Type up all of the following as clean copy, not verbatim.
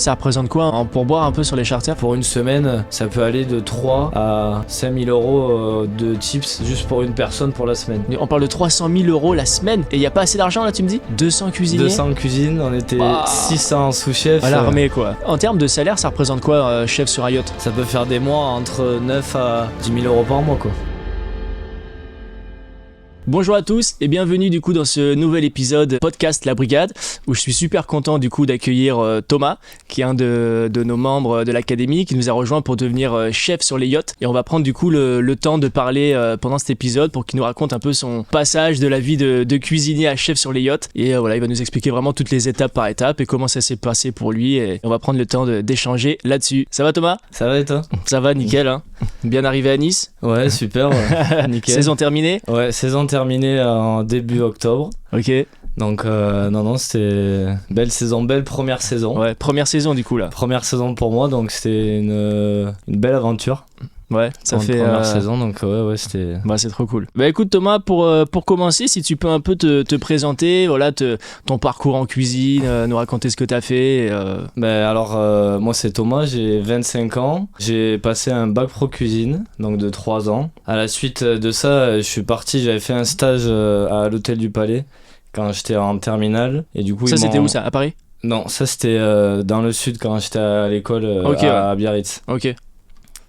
Ça représente quoi en pourboire un peu sur les charters? Pour une semaine, ça peut aller de 3 à 5 000 euros de tips juste pour une personne pour la semaine. On parle de 300 000 euros la semaine et il n'y a pas assez d'argent là, tu me dis? 200 cuisiniers? 200 cuisines, on était 600 sous-chefs. À l'armée quoi. En termes de salaire, ça représente quoi chef sur un yacht? Ça peut faire des mois entre 9 à 10 000 euros par mois quoi. Bonjour à tous et bienvenue du coup dans ce nouvel épisode podcast La Brigade où je suis super content du coup d'accueillir Thomas qui est un de nos membres de l'académie qui nous a rejoint pour devenir chef sur les yachts et on va prendre du coup le temps de parler pendant cet épisode pour qu'il nous raconte un peu son passage de la vie de cuisinier à chef sur les yachts et voilà il va nous expliquer vraiment toutes les étapes par étape et comment ça s'est passé pour lui et on va prendre le temps d'échanger là-dessus. Ça va Thomas? Ça va et toi? Ça va nickel hein. Bien arrivé à Nice? Ouais super ouais. Nickel. Saison terminée? Ouais saison terminée en début octobre. Ok. Donc non c'était belle saison, belle première saison. Ouais, première saison du coup là. Première saison pour moi donc c'était une belle aventure. Ouais, ça fait première saison donc ouais c'était. Bah c'est trop cool. Bah écoute Thomas pour commencer si tu peux un peu te présenter voilà ton parcours en cuisine, nous raconter ce que t'as fait. Bah alors moi c'est Thomas, j'ai 25 ans, j'ai passé un bac pro cuisine donc de 3 ans. À la suite de ça je suis parti, j'avais fait un stage à l'hôtel du Palais quand j'étais en terminale et du coup ça c'était où ça? À Paris? Non ça c'était dans le sud quand j'étais à l'école okay, à Biarritz. Ok.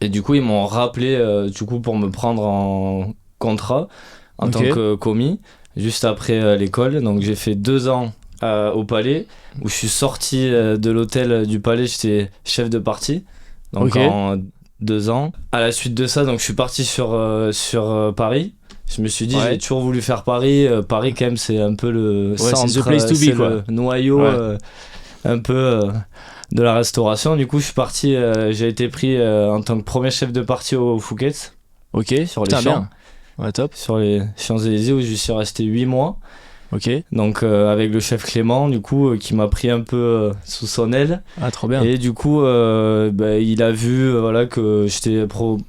Et du coup, ils m'ont rappelé du coup pour me prendre en contrat en tant que commis, juste après l'école. Donc j'ai fait 2 ans au Palais, où je suis sorti de l'hôtel du Palais, j'étais chef de partie. Donc en 2 ans. À la suite de ça, donc je suis parti sur Paris. Je me suis dit, j'ai toujours voulu faire Paris. Paris, quand même, c'est un peu le centre, c'est the place to be, quoi. Le noyau un peu... de la restauration. Du coup je suis parti, j'ai été pris en tant que premier chef de partie au Fouquet's. Ok, sur les champs. Bien. Ouais, top. Sur les Champs-Élysées où je suis resté 8 mois. Ok. Donc avec le chef Clément du coup qui m'a pris un peu sous son aile. Ah trop bien. Et du coup il a vu voilà que j'étais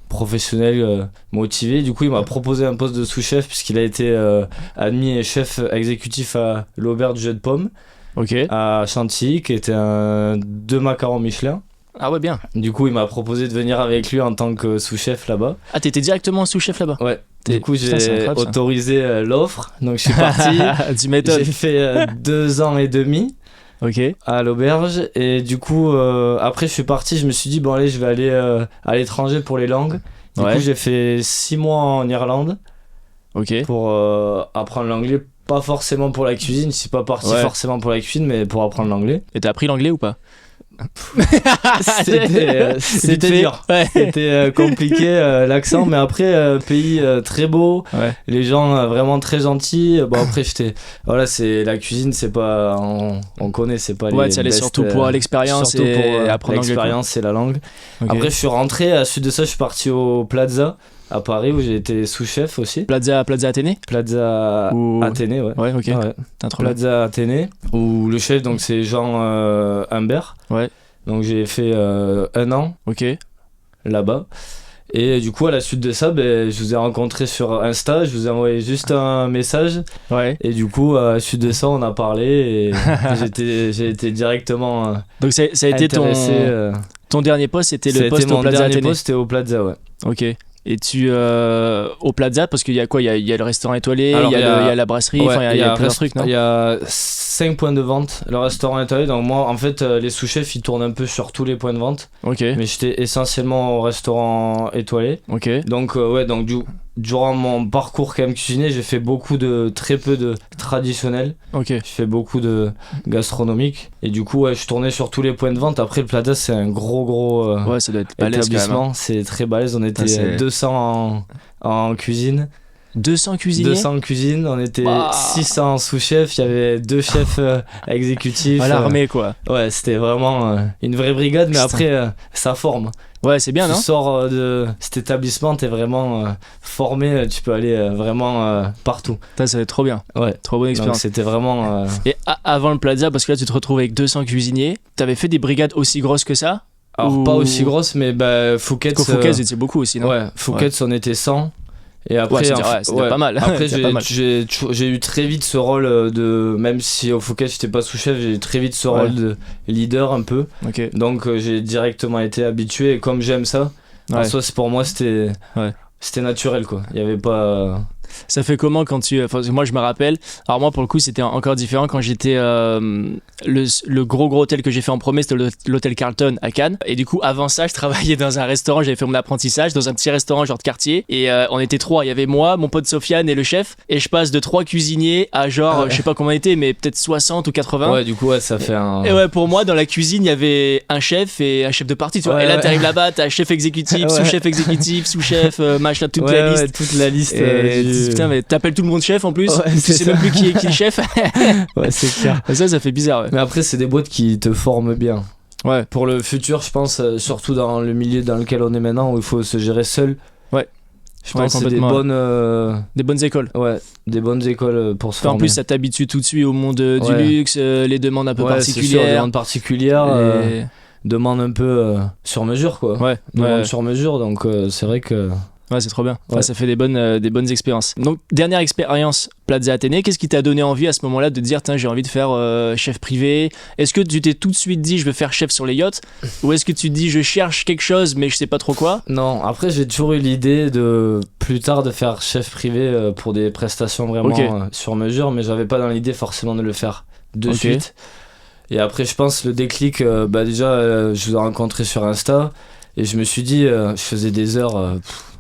professionnel, motivé. Du coup il m'a proposé un poste de sous-chef puisqu'il a été admis et chef exécutif à l'Auberge du Jeu de Pommes. Ok. À Chantilly, qui était 2 macarons Michelin. Ah ouais, bien. Du coup, il m'a proposé de venir avec lui en tant que sous-chef là-bas. Ah, t'étais directement sous-chef là-bas? Ouais. Du coup, j'ai autorisé l'offre. Donc, je suis parti. Tu m'étonnes. J'ai fait 2 ans et demi à l'auberge. Et du coup, après, je suis parti. Je me suis dit, bon, allez, je vais aller à l'étranger pour les langues. Du coup, j'ai fait 6 mois en Irlande pour apprendre l'anglais. Pas forcément pour la cuisine, je suis pas parti forcément pour la cuisine, mais pour apprendre l'anglais. Et t'as appris l'anglais ou pas? C'était dur, c'était compliqué l'accent, mais après pays très beau, les gens vraiment très gentils. Bon après voilà c'est la cuisine, c'est pas on connaît, c'est pas les ça best, surtout pour l'expérience et pour apprendre l'expérience et la langue. Après je suis rentré, à la suite de ça je suis parti au Plaza à Paris où j'ai été sous-chef aussi. Plaza Athénée? Plaza Athénée, ouais. Ouais, ok. Ouais. Plaza Athénée, où le chef, donc c'est Jean Humbert. Ouais. Donc j'ai fait 1 an là-bas. Et du coup, à la suite de ça, je vous ai rencontré sur Insta, je vous ai envoyé juste un message. Ouais. Et du coup, à la suite de ça, on a parlé et j'ai été directement donc ça a été ton dernier poste, c'était le poste au Plaza Athénée? Mon dernier poste, c'était au Plaza, ouais. Ok. Et tu au Plaza, parce qu'il y a quoi? Il y a le restaurant étoilé, il y a la brasserie, il y a plein de trucs, non? Il y a 5 points de vente, le restaurant étoilé. Donc moi en fait les sous-chefs ils tournent un peu sur tous les points de vente. Mais j'étais essentiellement au restaurant étoilé. Donc donc durant mon parcours quand même cuisinier, j'ai fait très peu de traditionnel. J'ai fait beaucoup de gastronomique. Et du coup je tournais sur tous les points de vente. Après le Plaza c'est un gros ça doit être balèze établissement, quand même, hein. C'est très balèze, on était 200 en cuisine. 200 cuisiniers? 200 cuisines, on était 600 sous-chefs, il y avait 2 chefs exécutifs. À l'armée quoi. Ouais, c'était vraiment une vraie brigade, mais après ça forme. Ouais, c'est bien, non? Tu sors de cet établissement, t'es vraiment formé, tu peux aller vraiment partout. Ça va être trop bien. Ouais. Trop bonne expérience. Donc c'était vraiment... Et avant le Plaza, parce que là tu te retrouves avec 200 cuisiniers, t'avais fait des brigades aussi grosses que ça? Alors pas aussi grosses, mais Fouquet's... Fouquet's c'était beaucoup aussi, non? Ouais, Fouquet's on était 100. Et après, c'est pas mal. Après, C'est pas mal. j'ai eu très vite ce rôle de. Même si au Fouquet, j'étais pas sous-chef, j'ai eu très vite ce rôle de leader un peu. Ok. Donc, j'ai directement été habitué. Et comme j'aime ça, en soi, pour moi, c'était naturel, quoi. Il y avait pas. Ça fait comment quand tu... Enfin, moi, je me rappelle. Alors moi, pour le coup, c'était encore différent quand j'étais... le gros hôtel que j'ai fait en premier, c'était l'hôtel Carlton à Cannes. Et du coup, avant ça, je travaillais dans un restaurant. J'avais fait mon apprentissage dans un petit restaurant genre de quartier. Et on était 3. Il y avait moi, mon pote Sofiane et le chef. Et je passe de 3 cuisiniers à genre, je sais pas comment on était, mais peut-être 60 ou 80. Ouais, du coup, ça fait un... Et ouais, pour moi, dans la cuisine, il y avait un chef et un chef de partie, tu vois. Et là, t'arrives là-bas, t'as chef exécutif, sous-chef exécutif, sous-chef, machin, toute la liste. Toute la liste. Putain, mais t'appelles tout le monde chef en plus, tu sais même plus qui est le chef. Ouais, c'est clair. Ça fait bizarre. Ouais. Mais après, c'est des boîtes qui te forment bien. Ouais. Pour le futur, je pense, surtout dans le milieu dans lequel on est maintenant, où il faut se gérer seul. Ouais. Je pense que c'est des bonnes écoles. Ouais, des bonnes écoles pour se former. En plus, ça t'habitue tout de suite au monde du luxe, les demandes un peu particulières. C'est sûr, les demandes particulières, demandes un peu sur mesure, quoi. Ouais. Demandes sur mesure, donc c'est vrai que... Ouais, c'est trop bien. Enfin, ça fait des bonnes expériences. Donc, dernière expérience Plaza Athénée, qu'est-ce qui t'a donné envie à ce moment-là de dire, tiens, j'ai envie de faire chef privé? Est-ce que tu t'es tout de suite dit, je veux faire chef sur les yachts? Ou est-ce que tu te dis, je cherche quelque chose, mais je sais pas trop quoi? Non, après, j'ai toujours eu l'idée de, plus tard, de faire chef privé pour des prestations vraiment sur mesure, mais j'avais pas dans l'idée forcément de le faire de suite. Et après, je pense, le déclic, déjà, je vous ai rencontré sur Insta, et je me suis dit, je faisais des heures...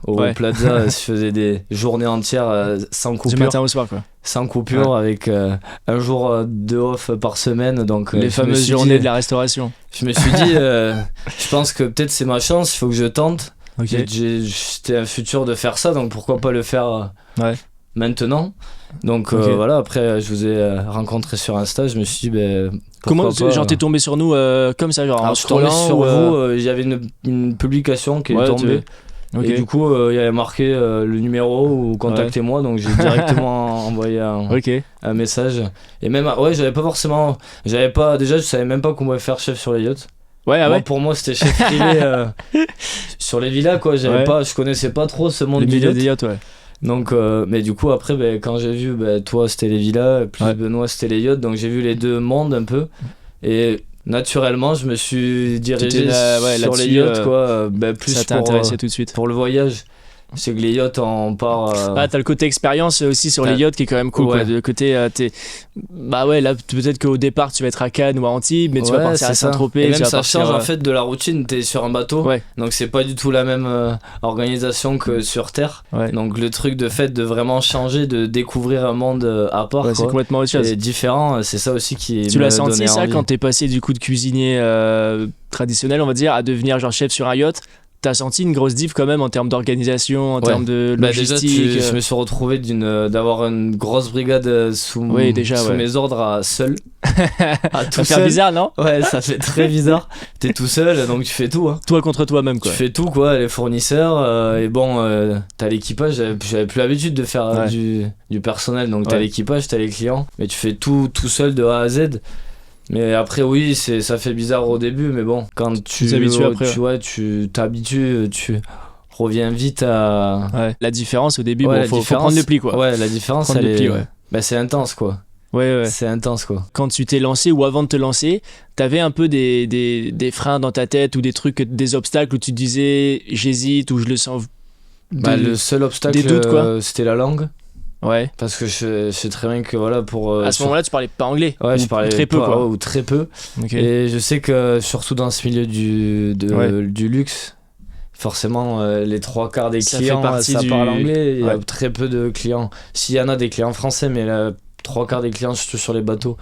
au Plaza, je faisais des journées entières sans coupure. Du matin au soir, quoi. Sans coupure, avec un jour de off par semaine. Donc, les fameuses journées de la restauration. Je me suis dit, je pense que peut-être c'est ma chance, il faut que je tente. C'était un futur de faire ça, donc pourquoi pas le faire maintenant. Donc voilà, après je vous ai rencontré sur Insta, je me suis dit, comment genre t'es tombé sur nous comme ça, genre en je suis tombé sur vous, il y avait une publication qui est tombée. Et du coup, il y avait marqué le numéro ou contactez-moi, donc j'ai directement envoyé un message. Et même, déjà, je savais même pas qu'on pouvait faire chef sur les yachts. Pour moi, c'était chef privé sur les villas, quoi. Je connaissais pas trop ce monde du yacht. Des yachts, Donc, mais du coup, après, quand j'ai vu, toi, c'était les villas, plus Benoît, c'était les yachts, donc j'ai vu les deux mondes un peu. Et naturellement, je me suis dirigé sur les yachts, quoi. Plus ça t'a intéressé tout de suite. Pour le voyage. C'est que les yachts, on part. T'as le côté expérience aussi sur les yachts qui est quand même cool, quoi. Le côté, là, peut-être qu'au départ, tu vas être à Cannes ou à Antibes, mais tu vas partir à Saint-Tropez. Et même ça change en fait de la routine, t'es sur un bateau. Donc c'est pas du tout la même organisation que sur Terre. Donc le truc de fait de vraiment changer, de découvrir un monde à part, c'est complètement autre chose. Et différent, c'est ça aussi qui tu l'as senti ça quand t'es passé du coup de cuisinier traditionnel, on va dire, à devenir genre chef sur un yacht? T'as senti une grosse diff quand même en termes d'organisation, en termes de logistique? Déjà, je me suis retrouvé d'avoir une grosse brigade sous mes ordres seul. Ça fait bizarre, non? Ouais, ça fait très bizarre. T'es tout seul, donc tu fais tout. Hein. Toi contre toi-même, quoi. Tu fais tout, quoi, les fournisseurs. Et bon, t'as l'équipage. J'avais plus l'habitude de faire du personnel, donc t'as l'équipage, t'as les clients. Mais tu fais tout seul de A à Z. Mais après, oui, ça fait bizarre au début, mais bon, quand tu t'habitues, tu reviens vite à... La différence au début, faut prendre le pli, quoi. Ouais, la différence, c'est intense, quoi. Ouais. C'est intense, quoi. Quand tu t'es lancé ou avant de te lancer, t'avais un peu des freins dans ta tête ou des trucs, des obstacles où tu te disais j'hésite ou je le sens... le seul obstacle, c'était la langue. Ouais. Parce que je sais très bien que voilà pour... à ce moment-là tu parlais pas anglais. Ouais, je parlais très peu quoi. Ou très peu. Et je sais que surtout dans ce milieu du luxe, forcément les 3/4 des clients parlent anglais. Il y a très peu de clients. S'il y en a des clients français, mais 3/4 des clients surtout sur les bateaux,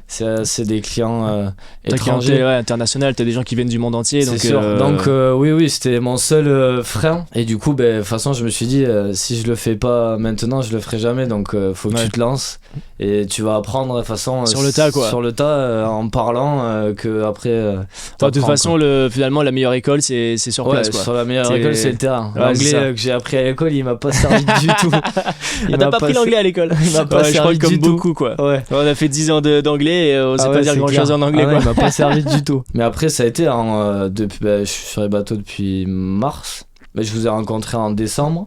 c'est des clients étrangers. International, t'as des gens qui viennent du monde entier. C'est sûr. Donc oui, c'était mon seul frein. Et du coup, de toute façon, je me suis dit, si je le fais pas maintenant, je le ferai jamais. Donc faut que tu te lances et tu vas apprendre de façon sur le tas, quoi. Sur le tas, en parlant que après. De toute façon, finalement, la meilleure école, c'est sur place, quoi. Sur la meilleure école, c'est le terrain. L'anglais que j'ai appris à l'école, il m'a pas servi du tout. T'as pas pris l'anglais à l'école? Il m'a pas servi du tout. Beaucoup, quoi. On a fait 10 ans d'anglais et on sait pas dire grand chose en anglais, quoi. Il m'a pas servi du tout. Mais après, ça a été depuis, je suis sur les bateaux depuis mars, mais je vous ai rencontré en décembre.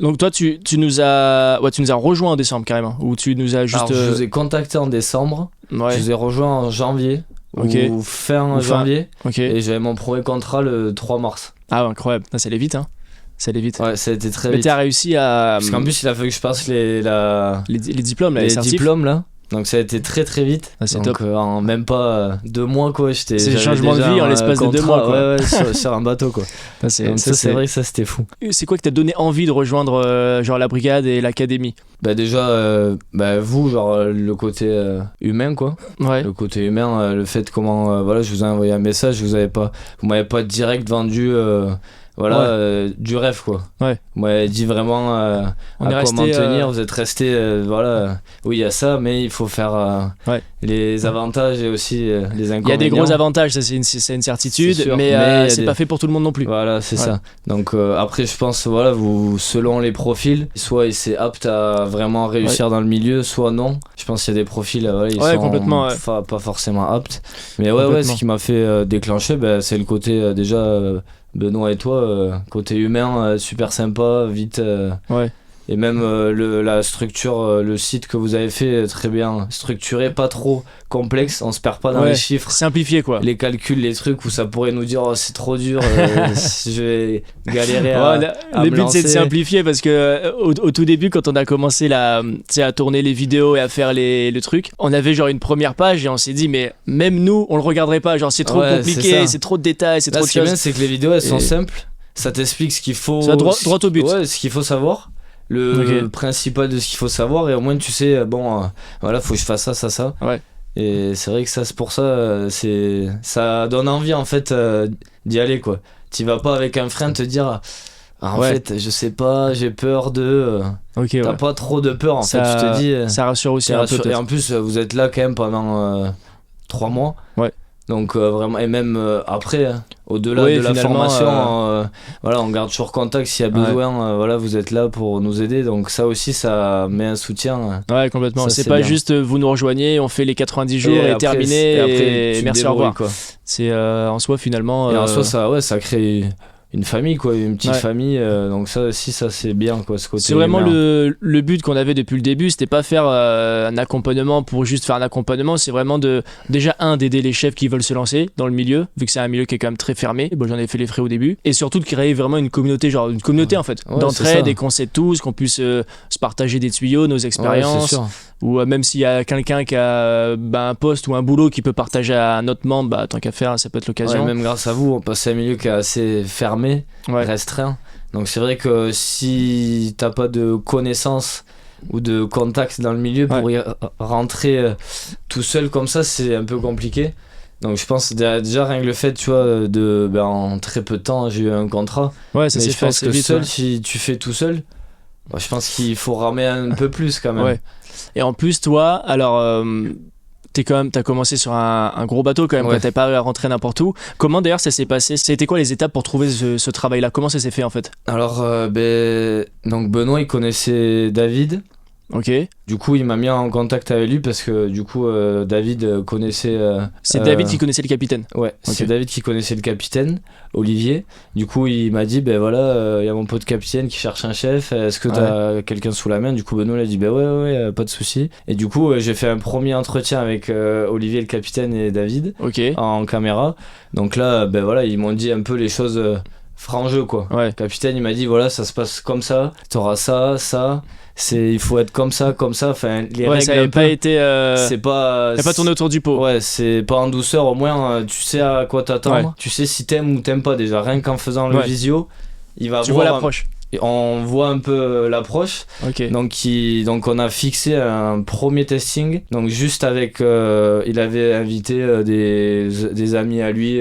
Donc toi, tu nous as rejoint en décembre carrément, ou tu nous as juste. Alors, je vous ai contacté en décembre, Ouais. je vous ai rejoint en janvier, ou fin janvier, Ok. et j'avais mon premier contrat le 3 mars. Ah, incroyable. Ça allait vite, hein. Ça allait vite. Ouais, ça a été très Mais vite. t'as réussi à. Parce qu'en plus, il a fallu que je passe les diplômes, là, les certifs. diplômes là. Donc ça a été très très vite. Ah, c'est donc en même pas 2 mois quoi, C'est j'avais le changement de déjà vie en un l'espace de 2 contrat, mois, quoi. Ouais, sur un bateau quoi. Ah, c'est Donc ça c'est vrai que ça c'était fou. C'est quoi qui t'a donné envie de rejoindre genre la brigade et l'académie? Bah déjà vous genre le côté humain quoi. Ouais. Le côté humain, le fait comment voilà, je vous ai envoyé un message, vous m'avez pas direct vendu du rêve quoi. Ouais. Vous m'avez dit vraiment On à est quoi resté, m'en tenir, vous êtes resté oui il y a ça mais il faut faire les avantages et aussi les inconvénients. Il y a des gros avantages, ça c'est une certitude, C'est sûr, mais c'est pas fait pour tout le monde non plus. Voilà, c'est Ouais. ça. Donc après je pense vous selon les profils, soit c'est apte à vraiment réussir dans le milieu, soit non. Je pense qu'il y a des profils ils sont complètement, pas forcément aptes. Mais ouais, ce qui m'a fait déclencher c'est le côté déjà Benoît et toi, côté humain, super sympa, vite. Ouais. Et même la structure, le site que vous avez fait, très bien structuré, pas trop complexe, on se perd pas dans les chiffres. Simplifié quoi. Les calculs, les trucs où ça pourrait nous dire c'est trop dur, je vais galérer à le me but c'est de lancer. simplifier parce que au tout début quand on a commencé à tourner les vidéos et à faire le truc, on avait genre une première page et on s'est dit mais même nous on le regarderait pas, genre c'est trop compliqué, c'est trop de détails, c'est Là, trop de ce qui est bien choses. c'est que les vidéos elles sont simples, ça t'explique ce qu'il faut, Ça va droit au but. Ouais, ce qu'il faut savoir. Le principal de ce qu'il faut savoir et au moins tu sais voilà faut que je fasse ça ouais. Et c'est vrai que ça c'est pour ça ça donne envie en fait d'y aller quoi. T'y vas pas avec un frein te dire en fait je sais pas, j'ai peur de t'as pas trop de peur en fait, tu te dis ça rassure aussi un peu. Et en plus vous êtes là quand même pendant 3 mois. Ouais. Donc vraiment, et même après, au-delà de la formation, on garde toujours contact s'il y a besoin. Vous êtes là pour nous aider. Donc ça aussi, ça met un soutien. Ouais, complètement. Ça, c'est pas bien. juste vous nous rejoignez, on fait les 90 jours et après, terminé et après, et tu merci, te au revoir. débrouilles, quoi. C'est en soi finalement. Et en soi, ça crée une famille quoi, une petite famille, donc ça aussi ça c'est bien quoi, ce côté c'est vraiment humain. le but qu'on avait depuis le début, c'était pas faire un accompagnement pour juste faire un accompagnement, c'est vraiment déjà d'aider les chefs qui veulent se lancer dans le milieu, vu que c'est un milieu qui est quand même très fermé. Bon, j'en ai fait les frais au début, et surtout de créer vraiment une communauté en fait, d'entraide et qu'on s'aide tous, qu'on puisse se partager des tuyaux, nos expériences, ou même s'il y a quelqu'un qui a un poste ou un boulot qui peut partager à un autre membre, tant qu'à faire ça peut être l'occasion. Même grâce à vous on passe à un milieu qui est assez fermé, restreint, donc c'est vrai que si t'as pas de connaissances ou de contacts dans le milieu pour y rentrer tout seul comme ça, c'est un peu compliqué. Donc je pense déjà rien que le fait tu vois en très peu de temps j'ai eu un contrat, ça s'est fait assez vite, seul si tu fais tout seul, je pense qu'il faut ramer un peu plus quand même. Et en plus toi alors t'as commencé sur un gros bateau quand même, t'es pas rentré n'importe où. Comment d'ailleurs ça s'est passé? C'était quoi les étapes pour trouver ce travail là? Comment ça s'est fait en fait? Alors donc Benoît il connaissait David. Ok. Du coup il m'a mis en contact avec lui parce que du coup David connaissait c'est David qui connaissait le capitaine? C'est David qui connaissait le capitaine, Olivier. Du coup il m'a dit il y a mon pote capitaine qui cherche un chef, est-ce que t'as quelqu'un sous la main? Du coup Benoît il a dit ouais pas de souci. Et du coup j'ai fait un premier entretien avec Olivier le capitaine et David en caméra. Donc là ils m'ont dit un peu les choses franc jeu quoi. Le capitaine il m'a dit ça se passe comme ça, t'auras ça, il faut être comme ça, enfin les règles ça n'avait pas été c'est pas t'as pas tourné autour du pot. C'est pas en douceur, au moins tu sais à quoi t'attendre, tu sais si t'aimes ou t'aimes pas déjà, rien qu'en faisant le visio tu vois l'approche. On voit un peu l'approche. Donc on a fixé un premier testing, donc juste avec il avait invité des amis à lui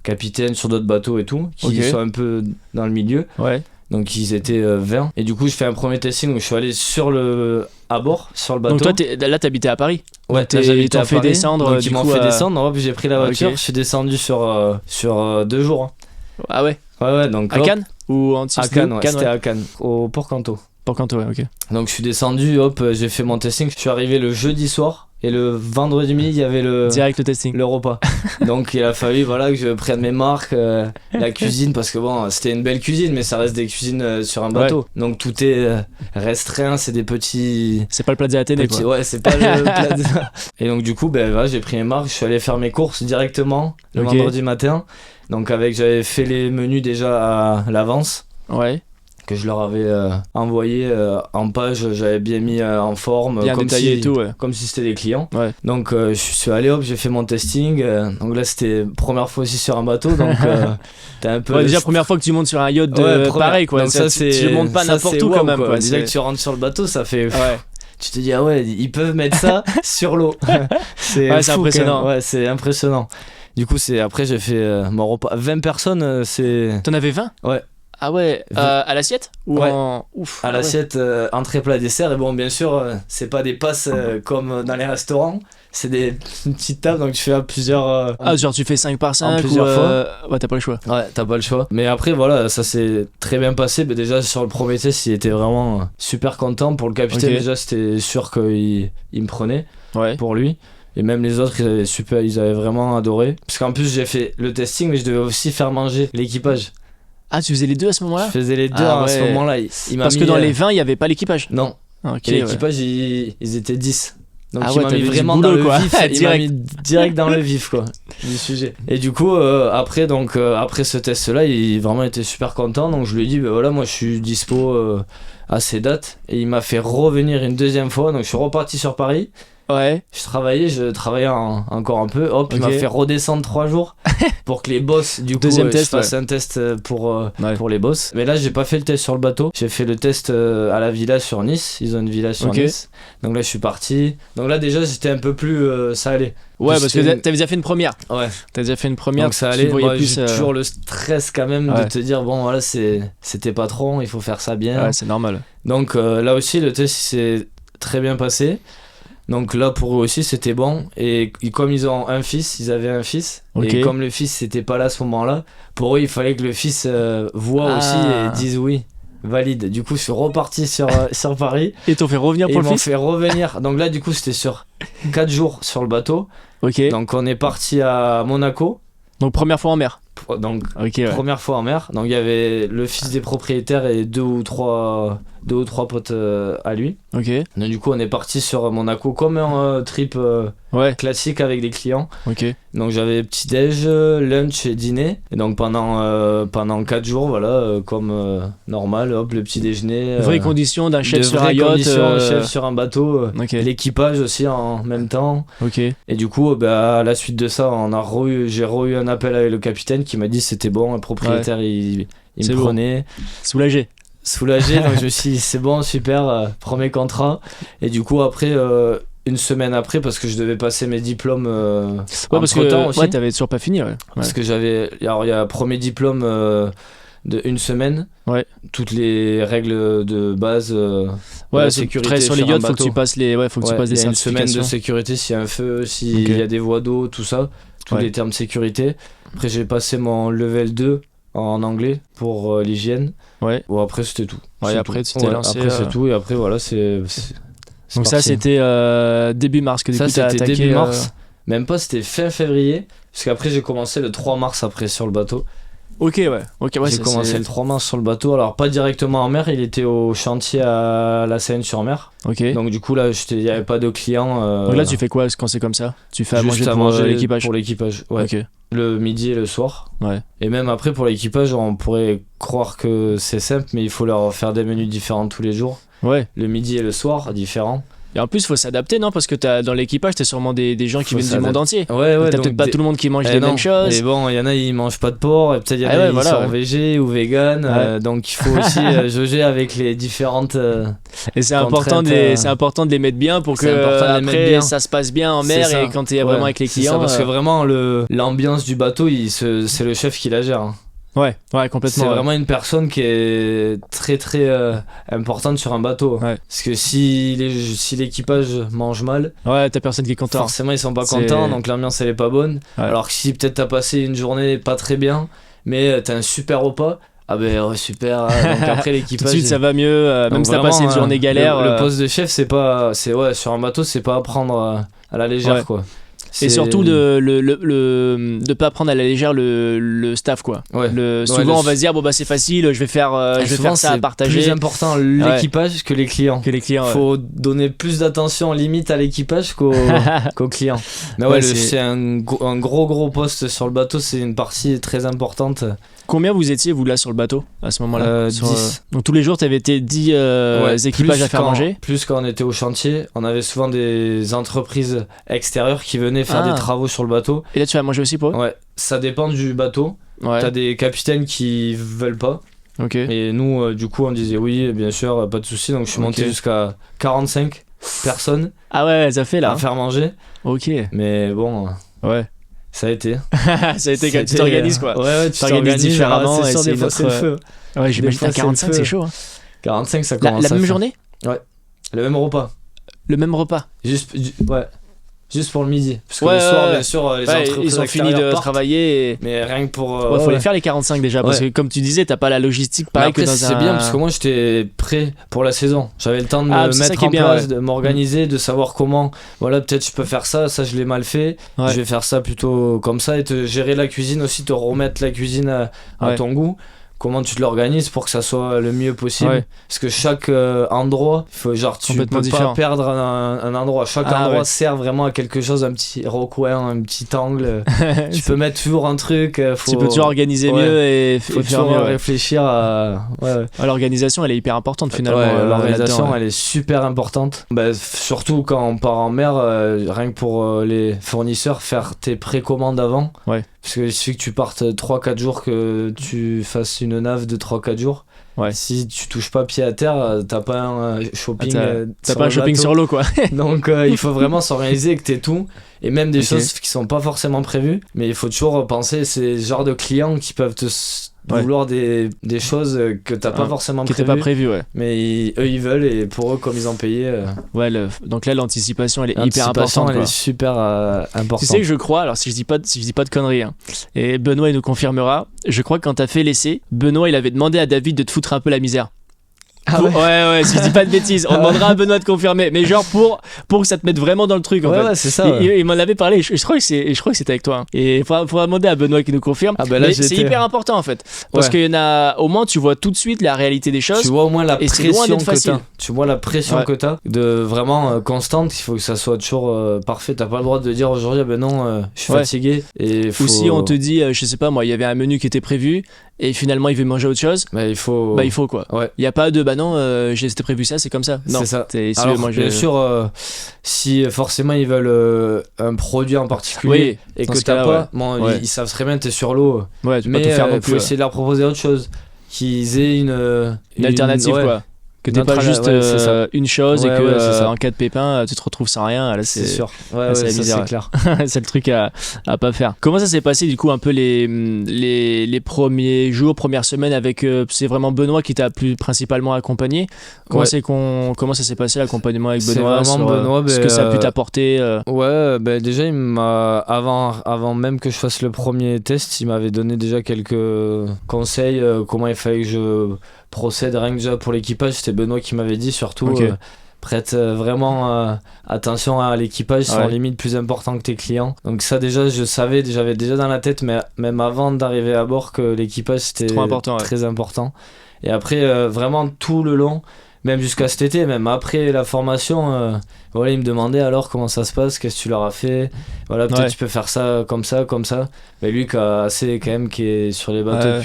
capitaines sur d'autres bateaux et tout qui sont un peu dans le milieu. Donc ils étaient 20. Et du coup je fais un premier testing où je suis allé à bord sur le bateau. Donc toi là t'habitais à Paris? J'habitais à fait Paris. descendre. Donc ils m'ont fait descendre, puis j'ai pris la voiture. Je suis descendu sur 2 jours. Ah ouais. Donc à Cannes ou en à Cannes, c'était à Cannes, au Port Canto. Port Canto, ok. Donc je suis descendu, j'ai fait mon testing. Je suis arrivé le jeudi soir Et le vendredi midi, il y avait Direct le testing. le repas. Donc il a fallu que je prenne mes marques, la cuisine, parce que bon, c'était une belle cuisine, mais ça reste des cuisines sur un bateau. Donc tout est restreint, c'est des petits... C'est pas le Plaza Athénée, quoi. Ouais, c'est pas le Plaza. Et donc du coup, j'ai pris mes marques, je suis allé faire mes courses directement le vendredi matin. Donc j'avais fait les menus déjà à l'avance. Ouais. Que je leur avais envoyé en page, j'avais bien mis en forme, bien détaillé et tout, comme si c'était des clients. Ouais. Donc je suis allé, j'ai fait mon testing. Donc là c'était première fois aussi sur un bateau, donc t'as un peu. Déjà première fois que tu montes sur un yacht pareil, quoi. Donc ça tu montes pas n'importe où quand même, quoi. Déjà que tu rentres sur le bateau, ça fait. Tu te dis ils peuvent mettre ça sur l'eau. C'est impressionnant. Ouais, c'est impressionnant. Du coup après j'ai fait mon repas. 20 personnes, c'est. T'en avais 20 ? Ouais. Ah ouais, à l'assiette ou à l'assiette, entrée, plat, dessert. Et bon, bien sûr, c'est pas des passes comme dans les restaurants, c'est des petites tables, donc tu fais à plusieurs. Genre tu fais 5 par 5 plusieurs fois. Ouais, t'as pas le choix. Ouais, t'as pas le choix. Mais après, voilà, ça s'est très bien passé. Mais déjà, sur le premier test, il était vraiment super content. Pour le capitaine, déjà, c'était sûr qu'il me prenait pour lui. Et même les autres, ils avaient vraiment adoré. Parce qu'en plus, j'ai fait le testing, mais je devais aussi faire manger l'équipage. Ah, tu faisais les deux à ce moment-là ? Je faisais les deux à ce moment-là. Parce que dans les 20, il n'y avait pas l'équipage ? Non. Et l'équipage, ils étaient 10. Donc il m'a mis vraiment boulot, dans le quoi. vif. Il m'a mis direct dans le vif, quoi, du sujet. Et du coup, après ce test-là, il vraiment était super content. Donc je lui ai dit, moi je suis dispo à ces dates. Et il m'a fait revenir une deuxième fois. Donc je suis reparti sur Paris. Ouais. Je travaillais encore un peu. Il m'a fait redescendre 3 jours pour que les boss, du coup, je fasse un test pour les boss. Mais là, j'ai pas fait le test sur le bateau. J'ai fait le test à la villa sur Nice. Ils ont une villa sur Nice. Donc là, je suis parti. Donc là, déjà, c'était un peu plus. Ça allait. Ouais, parce que t'avais déjà fait une première. Ouais. T'as déjà fait une première. Donc ça allait. Plus, j'ai toujours le stress quand même de te dire, bon, voilà, c'était pas trop, il faut faire ça bien. Ouais, c'est normal. Donc là aussi, le test s'est très bien passé. Donc là pour eux aussi c'était bon, et comme ils ont un fils, ils avaient un fils, et comme le fils c'était pas là à ce moment-là, pour eux il fallait que le fils voit aussi et dise oui, valide. Du coup je suis reparti sur Paris. Et t'ont fait revenir pour le fils ? Ils m'ont fait revenir, donc là du coup c'était sur 4 jours sur le bateau. Donc on est parti à Monaco. Donc première fois en mer. Donc première fois en mer. Donc il y avait le fils des propriétaires et deux ou trois potes à lui. Donc du coup on est parti sur Monaco comme un trip classique avec des clients. Donc j'avais petit déj, lunch et dîner. Et donc pendant 4 jours, voilà, comme normal, hop, le petit déjeuner. Vraies conditions d'un chef sur un yacht. Chef sur un bateau. L'équipage aussi en même temps. Et du coup, à la suite de ça, j'ai eu un appel avec le capitaine qui m'a dit c'était bon, le propriétaire il me prenait. Soulagé, donc je me suis dit c'est bon, super, premier contrat. Et du coup après une semaine après, parce que je devais passer mes diplômes parce que temps aussi. T'avais toujours pas fini. Parce que il y a premier diplôme de une semaine, toutes les règles de base de la sécurité sur les yachts, faut que tu passes des certifications. Une semaine de sécurité, s'il y a un feu, s'il y a des voies d'eau, tout ça, tous les termes de sécurité. Après j'ai passé mon level 2 en anglais pour l'hygiène. Bon, après c'était tout. Après tu t'es lancé. Après c'est tout, et après voilà, c'est donc parti. Ça c'était début mars que du coup t'as attaqué. Début mars, même pas, c'était fin février, parce qu'après j'ai commencé le 3 mars après sur le bateau. J'ai commencé le 3 mars sur le bateau, alors pas directement en mer, il était au chantier à la Seine-sur-Mer. Donc du coup là il n'y avait pas de clients. Donc là tu fais quoi quand c'est comme ça ? Tu fais à manger pour l'équipage ? Pour l'équipage, le midi et le soir. Et même après pour l'équipage, on pourrait croire que c'est simple, mais il faut leur faire des menus différents tous les jours. Le midi et le soir différents. Et en plus, il faut s'adapter, non ? Parce que dans l'équipage, t'as sûrement des gens qui viennent du monde entier. T'as peut-être pas tout le monde qui mange les mêmes choses. Et bon, il y en a, ils mangent pas de porc, et peut-être il y en a qui sont végé ou vegan. Donc il faut aussi jauger avec les différentes. Et c'est important de les mettre bien pour que après ça se passe bien en mer et quand t'es vraiment avec les clients. Parce que vraiment, l'ambiance du bateau, c'est le chef qui la gère. Ouais, complètement. C'est vraiment une personne qui est très très importante sur un bateau. Parce que si l'équipage mange mal, t'as personne qui est content. Forcément, ils sont pas contents, donc l'ambiance elle est pas bonne. Alors que si peut-être t'as passé une journée pas très bien, mais t'as un super repas, Ah ben super. Donc après Tout l'équipage. de suite, ça va mieux, même si t'as passé une journée galère. Le poste de chef, sur un bateau, c'est pas à prendre à la légère, quoi. Et surtout de pas prendre à la légère le staff, quoi. Ouais. Souvent on va se dire bon bah c'est facile, je vais faire ça à partager. C'est plus important l'équipage que les clients. Faut donner plus d'attention limite à l'équipage qu'aux clients. Mais c'est un gros poste sur le bateau, c'est une partie très importante. Combien vous étiez vous là sur le bateau à ce moment-là 10. Donc tous les jours t'avais tes 10 équipages à faire manger. Plus quand on était au chantier, on avait souvent des entreprises extérieures qui venaient faire des travaux sur le bateau. Et là tu vas manger aussi pour eux? Ouais, ça dépend du bateau. T'as des capitaines qui veulent pas. Ok. Et nous du coup on disait oui bien sûr, pas de souci. Donc je suis monté jusqu'à 45 personnes. Ah ouais, ça fait là. À faire manger. Ok. Mais bon. Ouais. Ça a été. Ça a été quand tu t'organises quoi. Ouais, tu t'organises différemment. C'est sûr, des fois c'est le feu. Ouais, j'imagine à 45 c'est chaud. 45 ça commence. La même journée? Ouais. Le même repas. Le même repas. Juste pour le midi. Parce que le soir, bien sûr, les entreprises ils ont fini de travailler. Mais rien que pour. Faut les faire les 45 déjà. Parce que comme tu disais, t'as pas la logistique pareil que dans c'est bien parce que moi j'étais prêt pour la saison. J'avais le temps de me mettre en place, de m'organiser, de savoir comment. Voilà, peut-être je peux faire ça je l'ai mal fait. Je vais faire ça plutôt comme ça et te gérer la cuisine aussi, te remettre la cuisine à ton goût. Comment tu te l'organises pour que ça soit le mieux possible parce que chaque endroit tu peux pas perdre un endroit, chaque endroit sert vraiment à quelque chose, un petit recoin, un petit angle. Tu peux mettre toujours un truc, tu peux toujours organiser mieux et faut toujours réfléchir à l'organisation. Elle est hyper importante finalement. L'organisation elle est super importante, surtout quand on part en mer, rien que pour les fournisseurs, faire tes précommandes avant. Parce qu'il suffit que tu partes 3-4 jours, que tu fasses une nave de 3-4 jours. Si tu touches pas pied à terre, t'as pas un shopping. T'as pas un shopping sur l'eau, quoi. Donc il faut vraiment s'organiser, que t'aies tout. Et même des choses qui sont pas forcément prévues. Mais il faut toujours penser, c'est ce genre de clients qui peuvent te vouloir des choses que t'as pas forcément prévues. Qui étaient pas prévues, Mais eux ils veulent, et pour eux, comme ils ont payé. Donc là, l'anticipation elle est hyper importante. Elle est super importante. Tu sais que je crois, alors si je dis pas de conneries, et Benoît il nous confirmera, je crois que quand t'as fait l'essai, Benoît il avait demandé à David de te foutre un peu la misère. Ouais, si je dis pas de bêtises, on demandera à Benoît de confirmer, mais genre pour que ça te mette vraiment dans le truc en fait. Ouais, c'est ça. Il m'en avait parlé, je crois que c'était avec toi. Et faudra demander à Benoît qui nous confirme. Mais c'est hyper important en fait, parce qu'il y en a, au moins tu vois tout de suite la réalité des choses. Tu vois au moins la pression que t'as. Tu vois la pression que t'as, de vraiment constante. Il faut que ça soit toujours parfait. T'as pas le droit de dire aujourd'hui non, je suis fatigué. Ou si on te dit, je sais pas moi, il y avait un menu qui était prévu et finalement il veut manger autre chose, il faut quoi. Il y a pas de non, c'était prévu ça, c'est comme ça. Non, c'est ça. Alors, bien sûr, si forcément ils veulent un produit en particulier et que t'as pas, ils savent très bien que t'es sur l'eau. Tu peux pas tout faire non plus. Faut essayer de leur proposer autre chose, qu'ils aient une alternative quoi. Que t'aies pas juste une chose et que en cas de pépin tu te retrouves sans rien. Là c'est sûr. C'est la misère, c'est clair. C'est le truc à pas faire. Comment ça s'est passé du coup un peu les premiers jours, premières semaines avec c'est vraiment Benoît qui t'a plus principalement accompagné. Comment ça s'est passé l'accompagnement avec Benoît? C'est vraiment Benoît, ce que ça a pu t'apporter. Déjà il m'a avant même que je fasse le premier test, il m'avait donné déjà quelques conseils, comment il fallait que je procède, rien que déjà pour l'équipage. C'était Benoît qui m'avait dit surtout prête vraiment attention à l'équipage, c'est en limite plus important que tes clients. Donc ça déjà j'avais déjà dans la tête, mais même avant d'arriver à bord, que l'équipage c'était très important. Et après vraiment tout le long, même jusqu'à cet été, même après la formation, il me demandait alors comment ça se passe, qu'est-ce que tu leur as fait, peut-être tu peux faire ça. Mais lui qui est sur les bateaux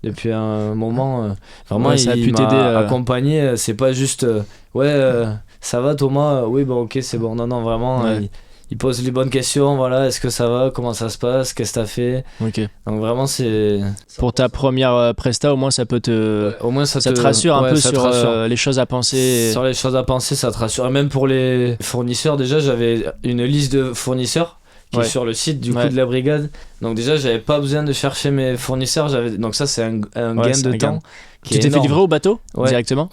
depuis un moment, vraiment il m'a accompagné. C'est pas juste ça va Thomas, oui ok c'est bon, non vraiment il pose les bonnes questions, est-ce que ça va, comment ça se passe, qu'est-ce que t'as fait. Donc vraiment c'est pour ta première presta, au moins ça peut ça te rassure un peu sur les choses à penser. Sur les choses à penser, ça te rassure. Et même pour les fournisseurs, déjà j'avais une liste de fournisseurs qui est sur le site du coup de la brigade. Donc déjà j'avais pas besoin de chercher mes fournisseurs, donc ça c'est un gain de temps. Tu t'es fait livrer au bateau directement.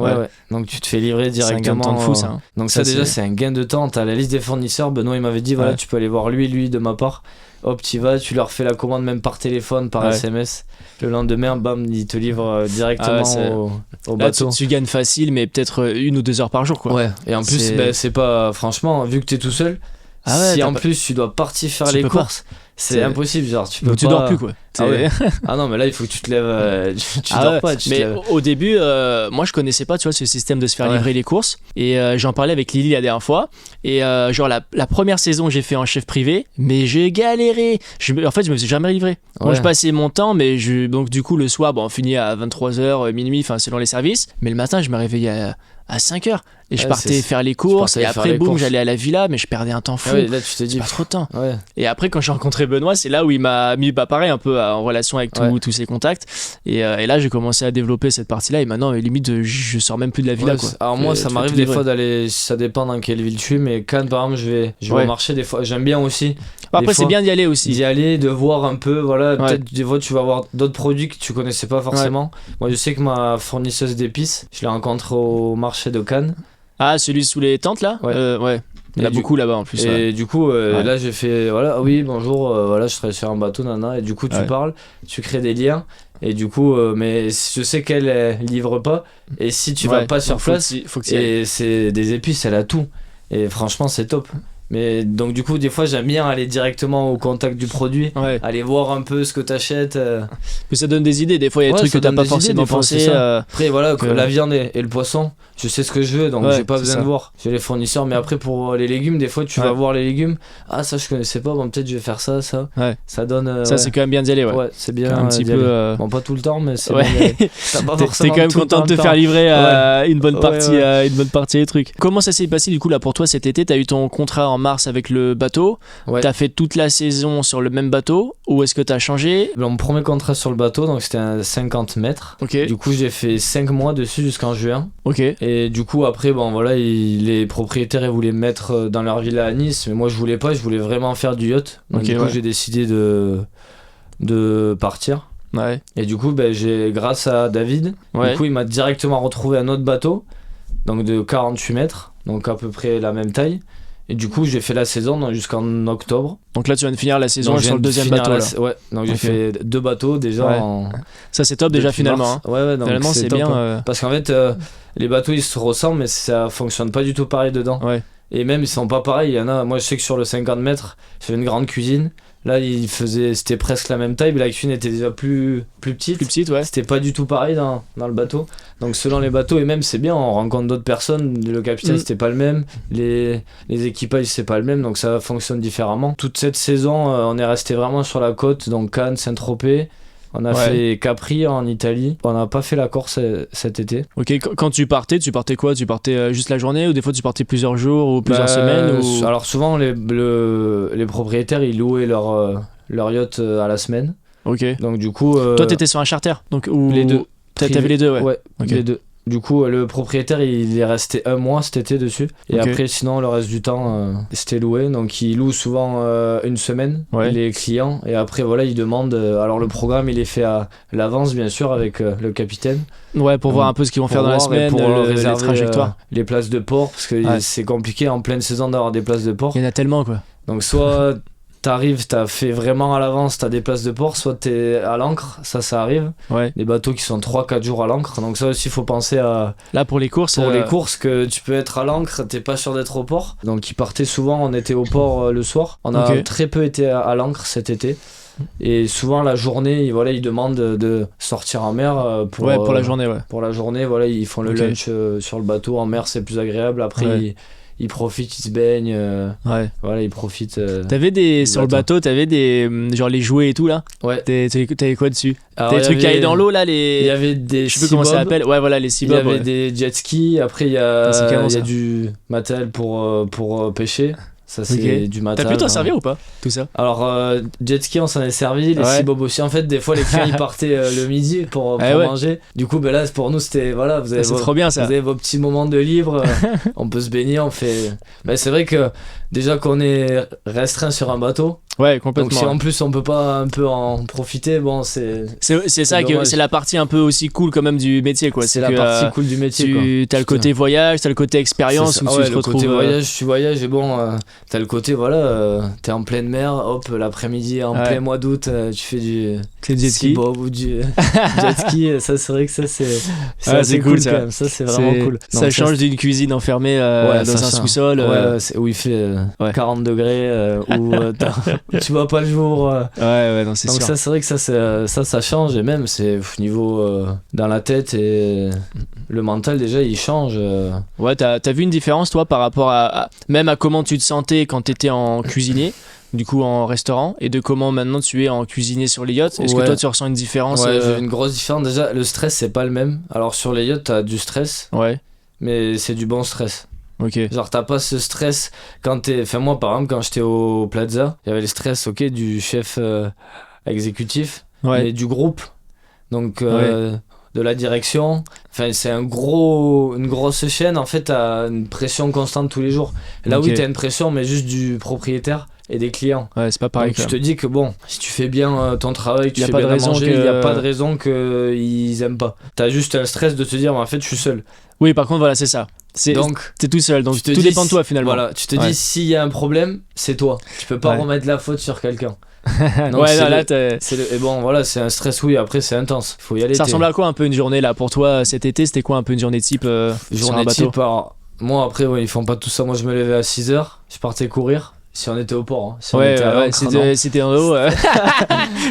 Donc tu te fais livrer directement. C'est un gain de temps de fou ça. Donc ça déjà c'est un gain de temps. T'as la liste des fournisseurs. Benoît il m'avait dit tu peux aller voir lui de ma part. hop, t'y vas, tu leur fais la commande même par téléphone, par SMS. Le lendemain, bam, ils te livrent directement au là, bateau. Tu gagnes facile, mais peut-être 1 ou 2 heures par jour, quoi. Ouais, et en plus, c'est pas, franchement, vu que t'es tout seul, si en plus tu dois partir faire les courses, c'est impossible, genre tu peux pas... Tu dors plus, quoi. Ah non, mais là il faut que tu te lèves, tu dors pas. Mais au début, moi je connaissais pas, tu vois, ce système de se faire livrer les courses, et j'en parlais avec Lily la dernière fois, et genre la première saison j'ai fait en chef privé, mais j'ai galéré. En fait, je me suis jamais livré. Moi je passais mon temps, mais donc du coup le soir, on finit à 23h, minuit, enfin selon les services, mais le matin je me réveillais à 5h et je partais faire les courses, et après boum, j'allais à la villa, mais je perdais un temps fou. Là tu t'es dit pas trop de temps. Et après quand j'ai rencontré Benoît, c'est là où il m'a mis pareil un peu en relation avec tous ses contacts, et là j'ai commencé à développer cette partie là, et maintenant limite je sors même plus de la villa, quoi. Alors moi ça m'arrive des fois d'aller, ça dépend dans quelle ville tu es, mais Cannes par exemple je vais au marché des fois, j'aime bien aussi. Après c'est bien d'y aller aussi, de voir un peu, peut-être des fois tu vas voir d'autres produits que tu connaissais pas forcément. Moi je sais que ma fournisseuse d'épices, je l'ai rencontrée au marché de Cannes. Ah, celui sous les tentes là. Il y en a beaucoup là-bas en plus. Et du coup, là j'ai fait oui, bonjour, je serai sur un bateau, nana. Et du coup, tu parles, tu crées des liens. Et du coup, mais je sais qu'elle livre pas. Et si tu vas pas sur place, faut que c'est des épices, elle a tout. Et franchement, c'est top. Mais donc du coup des fois j'aime bien aller directement au contact du produit, aller voir un peu ce que t'achètes. Mais ça donne des idées, des fois il y a des trucs que t'as pas forcément pensé. Après la viande et le poisson, je sais ce que je veux, donc j'ai pas besoin de voir. J'ai les fournisseurs, mais après pour les légumes, des fois tu vas voir les légumes. Ah ça je connaissais pas, bon peut-être je vais faire ça. Ça donne. Ça c'est quand même bien d'y aller, ouais. C'est bien un petit peu. Bon pas tout le temps, mais c'est bien. T'as pas forcément. T'es quand même content de te faire livrer une bonne partie des trucs. Comment ça s'est passé du coup là pour toi cet été? T'as eu ton contrat en mars avec le bateau, t'as fait toute la saison sur le même bateau, ou est-ce que t'as changé? Mon premier contrat sur le bateau, donc c'était un 50 mètres. Du coup j'ai fait 5 mois dessus jusqu'en juin. Et du coup après les propriétaires ils voulaient me mettre dans leur villa à Nice, mais moi je voulais pas, je voulais vraiment faire du yacht. Donc du coup j'ai décidé de partir. Et du coup grâce à David, du coup il m'a directement retrouvé un autre bateau, donc de 48 mètres, donc à peu près la même taille. Et du coup j'ai fait la saison jusqu'en octobre. Donc là tu viens de finir la saison sur le deuxième bateau là. Donc j'ai fait 2 bateaux déjà Ça c'est top déjà finalement. Donc finalement c'est top, bien. Parce qu'en fait les bateaux ils se ressemblent, mais ça fonctionne pas du tout pareil dedans. Et même ils sont pas pareils, il y en a, moi je sais que sur le 50 mètres j'avais une grande cuisine. Là c'était presque la même taille, mais la cuisine était déjà plus petite. C'était pas du tout pareil dans le bateau. Donc selon les bateaux, et même c'est bien, on rencontre d'autres personnes, le capitaine c'était pas le même, les équipages c'est pas le même, donc ça fonctionne différemment. Toute cette saison on est resté vraiment sur la côte, donc Cannes, Saint-Tropez. On a fait Capri en Italie. On n'a pas fait la Corse cet été. Quand tu partais quoi? Tu partais juste la journée, ou des fois tu partais plusieurs jours ou plusieurs semaines Alors souvent les propriétaires ils louaient leur yacht à la semaine. Donc du coup toi t'étais sur un charter les deux. T'avais les deux, les deux. Du coup, le propriétaire, il est resté 1 mois cet été dessus. Et après, sinon, le reste du temps, c'était loué. Donc, il loue souvent 1 semaine, les clients. Et après, il demande... alors, le programme, il est fait à l'avance, bien sûr, avec le capitaine. Pour voir un peu ce qu'ils vont faire dans la semaine, pour réserver les trajectoires. Les places de port, parce que c'est compliqué en pleine saison d'avoir des places de port. Il y en a tellement, quoi. Donc, soit... T'arrives, t'as fait vraiment à l'avance, t'as des places de port, soit t'es à l'ancre, ça arrive. Des bateaux qui sont 3-4 jours à l'ancre, donc ça aussi il faut penser à... Là pour les courses les courses, que tu peux être à l'ancre, t'es pas sûr d'être au port. Donc ils partaient souvent, on était au port le soir. On a très peu été à l'ancre cet été. Et souvent la journée, ils demandent de sortir en mer pour la journée. Pour la journée, ils font le lunch sur le bateau, en mer c'est plus agréable. Après ils profitent, ils se baignent, ils profitent. T'avais sur le bateau, t'avais des genre les jouets et tout là. T'avais quoi dessus? Des trucs qui allaient dans l'eau là, il y avait des, je sais plus comment ça s'appelle. Les sea il y avait des jet skis. Après il y a du matériel pour pêcher. Ça c'est du matériel. T'as pu t'en servir ou pas, tout ça? Alors jet ski on s'en est servi, les sea bobs aussi. En fait des fois les clients ils partaient le midi pour manger. Du coup là pour nous c'était vous avez trop bien ça. Vous avez vos petits moments de libre, on peut se baigner, on fait. C'est vrai que déjà qu'on est restreint sur un bateau. Complètement. Donc si en plus on peut pas un peu en profiter, c'est ça que c'est la partie un peu aussi cool quand même du métier, quoi. C'est la partie cool du métier. T'as le côté voyage, t'as le côté expérience où tu te retrouves. Le côté voyage, tu voyages et t'as le côté, voilà, t'es en pleine mer, hop, l'après-midi, en plein mois d'août, tu fais du jet ski bob ou du jet ski. Ça, c'est vrai que ça, c'est assez cool ça. Quand même. Ça, c'est vraiment cool. Ça donc, change d'une cuisine enfermée dans un sous-sol. Où il fait 40 degrés, où tu vois pas le jour. Non, c'est donc, sûr. ça, c'est vrai que ça change. Et même, c'est niveau dans la tête et le mental, déjà, il change. Ouais, t'as vu une différence, toi, par rapport même à comment tu te sentais quand t'étais en cuisinier, du coup en restaurant, et de comment maintenant tu es en cuisinier sur les yachts? Est-ce que toi tu ressens une différence? J'ai une grosse différence. Déjà, le stress, c'est pas le même. Alors sur les yachts, t'as du stress, mais c'est du bon stress. Ok. Genre t'as pas ce stress quand t'es... Enfin moi par exemple quand j'étais au Plaza, il y avait le stress du chef exécutif, mais du groupe. Donc de la direction, enfin c'est une grosse chaîne, en fait t'as une pression constante tous les jours. Là oui t'as une pression mais juste du propriétaire et des clients. Ouais, c'est pas pareil. Donc je te dis que bon, si tu fais bien ton travail, tu fais bien à manger, il n'y a pas de raison qu'ils aiment pas. T'as juste un stress de te dire en fait je suis seul. Oui, par contre voilà, c'est ça. Donc t'es tout seul, donc tout dépend de toi finalement. Voilà, tu te dis s'il y a un problème, c'est toi. Tu peux pas remettre la faute sur quelqu'un. Donc et bon voilà, c'est un stress, oui, après c'est intense, faut y aller. Ça ressemble à quoi un peu une journée là pour toi cet été? C'était quoi un peu une journée type sur un bateau? Alors, moi après ils font pas tout ça, moi je me levais à 6h, je partais courir. Si on était au port, hein. Si on était c'était en haut.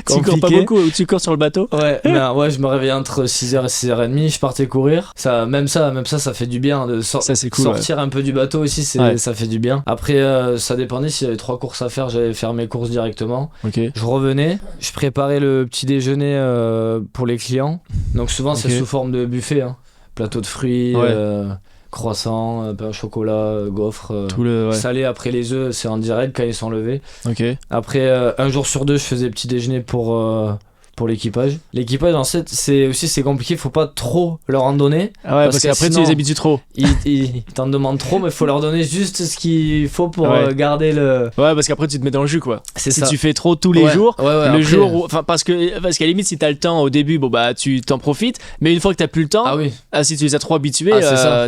Tu cours pas beaucoup ou tu cours sur le bateau? Je me réveillais entre 6h et 6h30, je partais courir. Ça fait du bien de sortir un peu du bateau aussi, ça fait du bien. Après, ça dépendait s'il y avait 3 courses à faire, j'allais faire mes courses directement. Je revenais, je préparais le petit déjeuner pour les clients. Donc souvent, c'est sous forme de buffet, hein. Plateau de fruits. Croissant, pain au chocolat, gaufre, salé après les œufs, c'est en direct quand ils sont levés. Après, un jour sur 2, je faisais petit déjeuner pour l'équipage. L'équipage, en fait, c'est compliqué, faut pas trop leur en donner. Parce qu'après tu les habitues trop. Ils t'en demandent trop, mais faut leur donner juste ce qu'il faut pour garder le. Ouais, parce qu'après tu te mets dans le jus quoi. Si tu fais trop tous les jours, après, jour où. Enfin, parce qu'à la limite, si t'as le temps au début, tu t'en profites, mais une fois que t'as plus le temps, si tu les as trop habitués,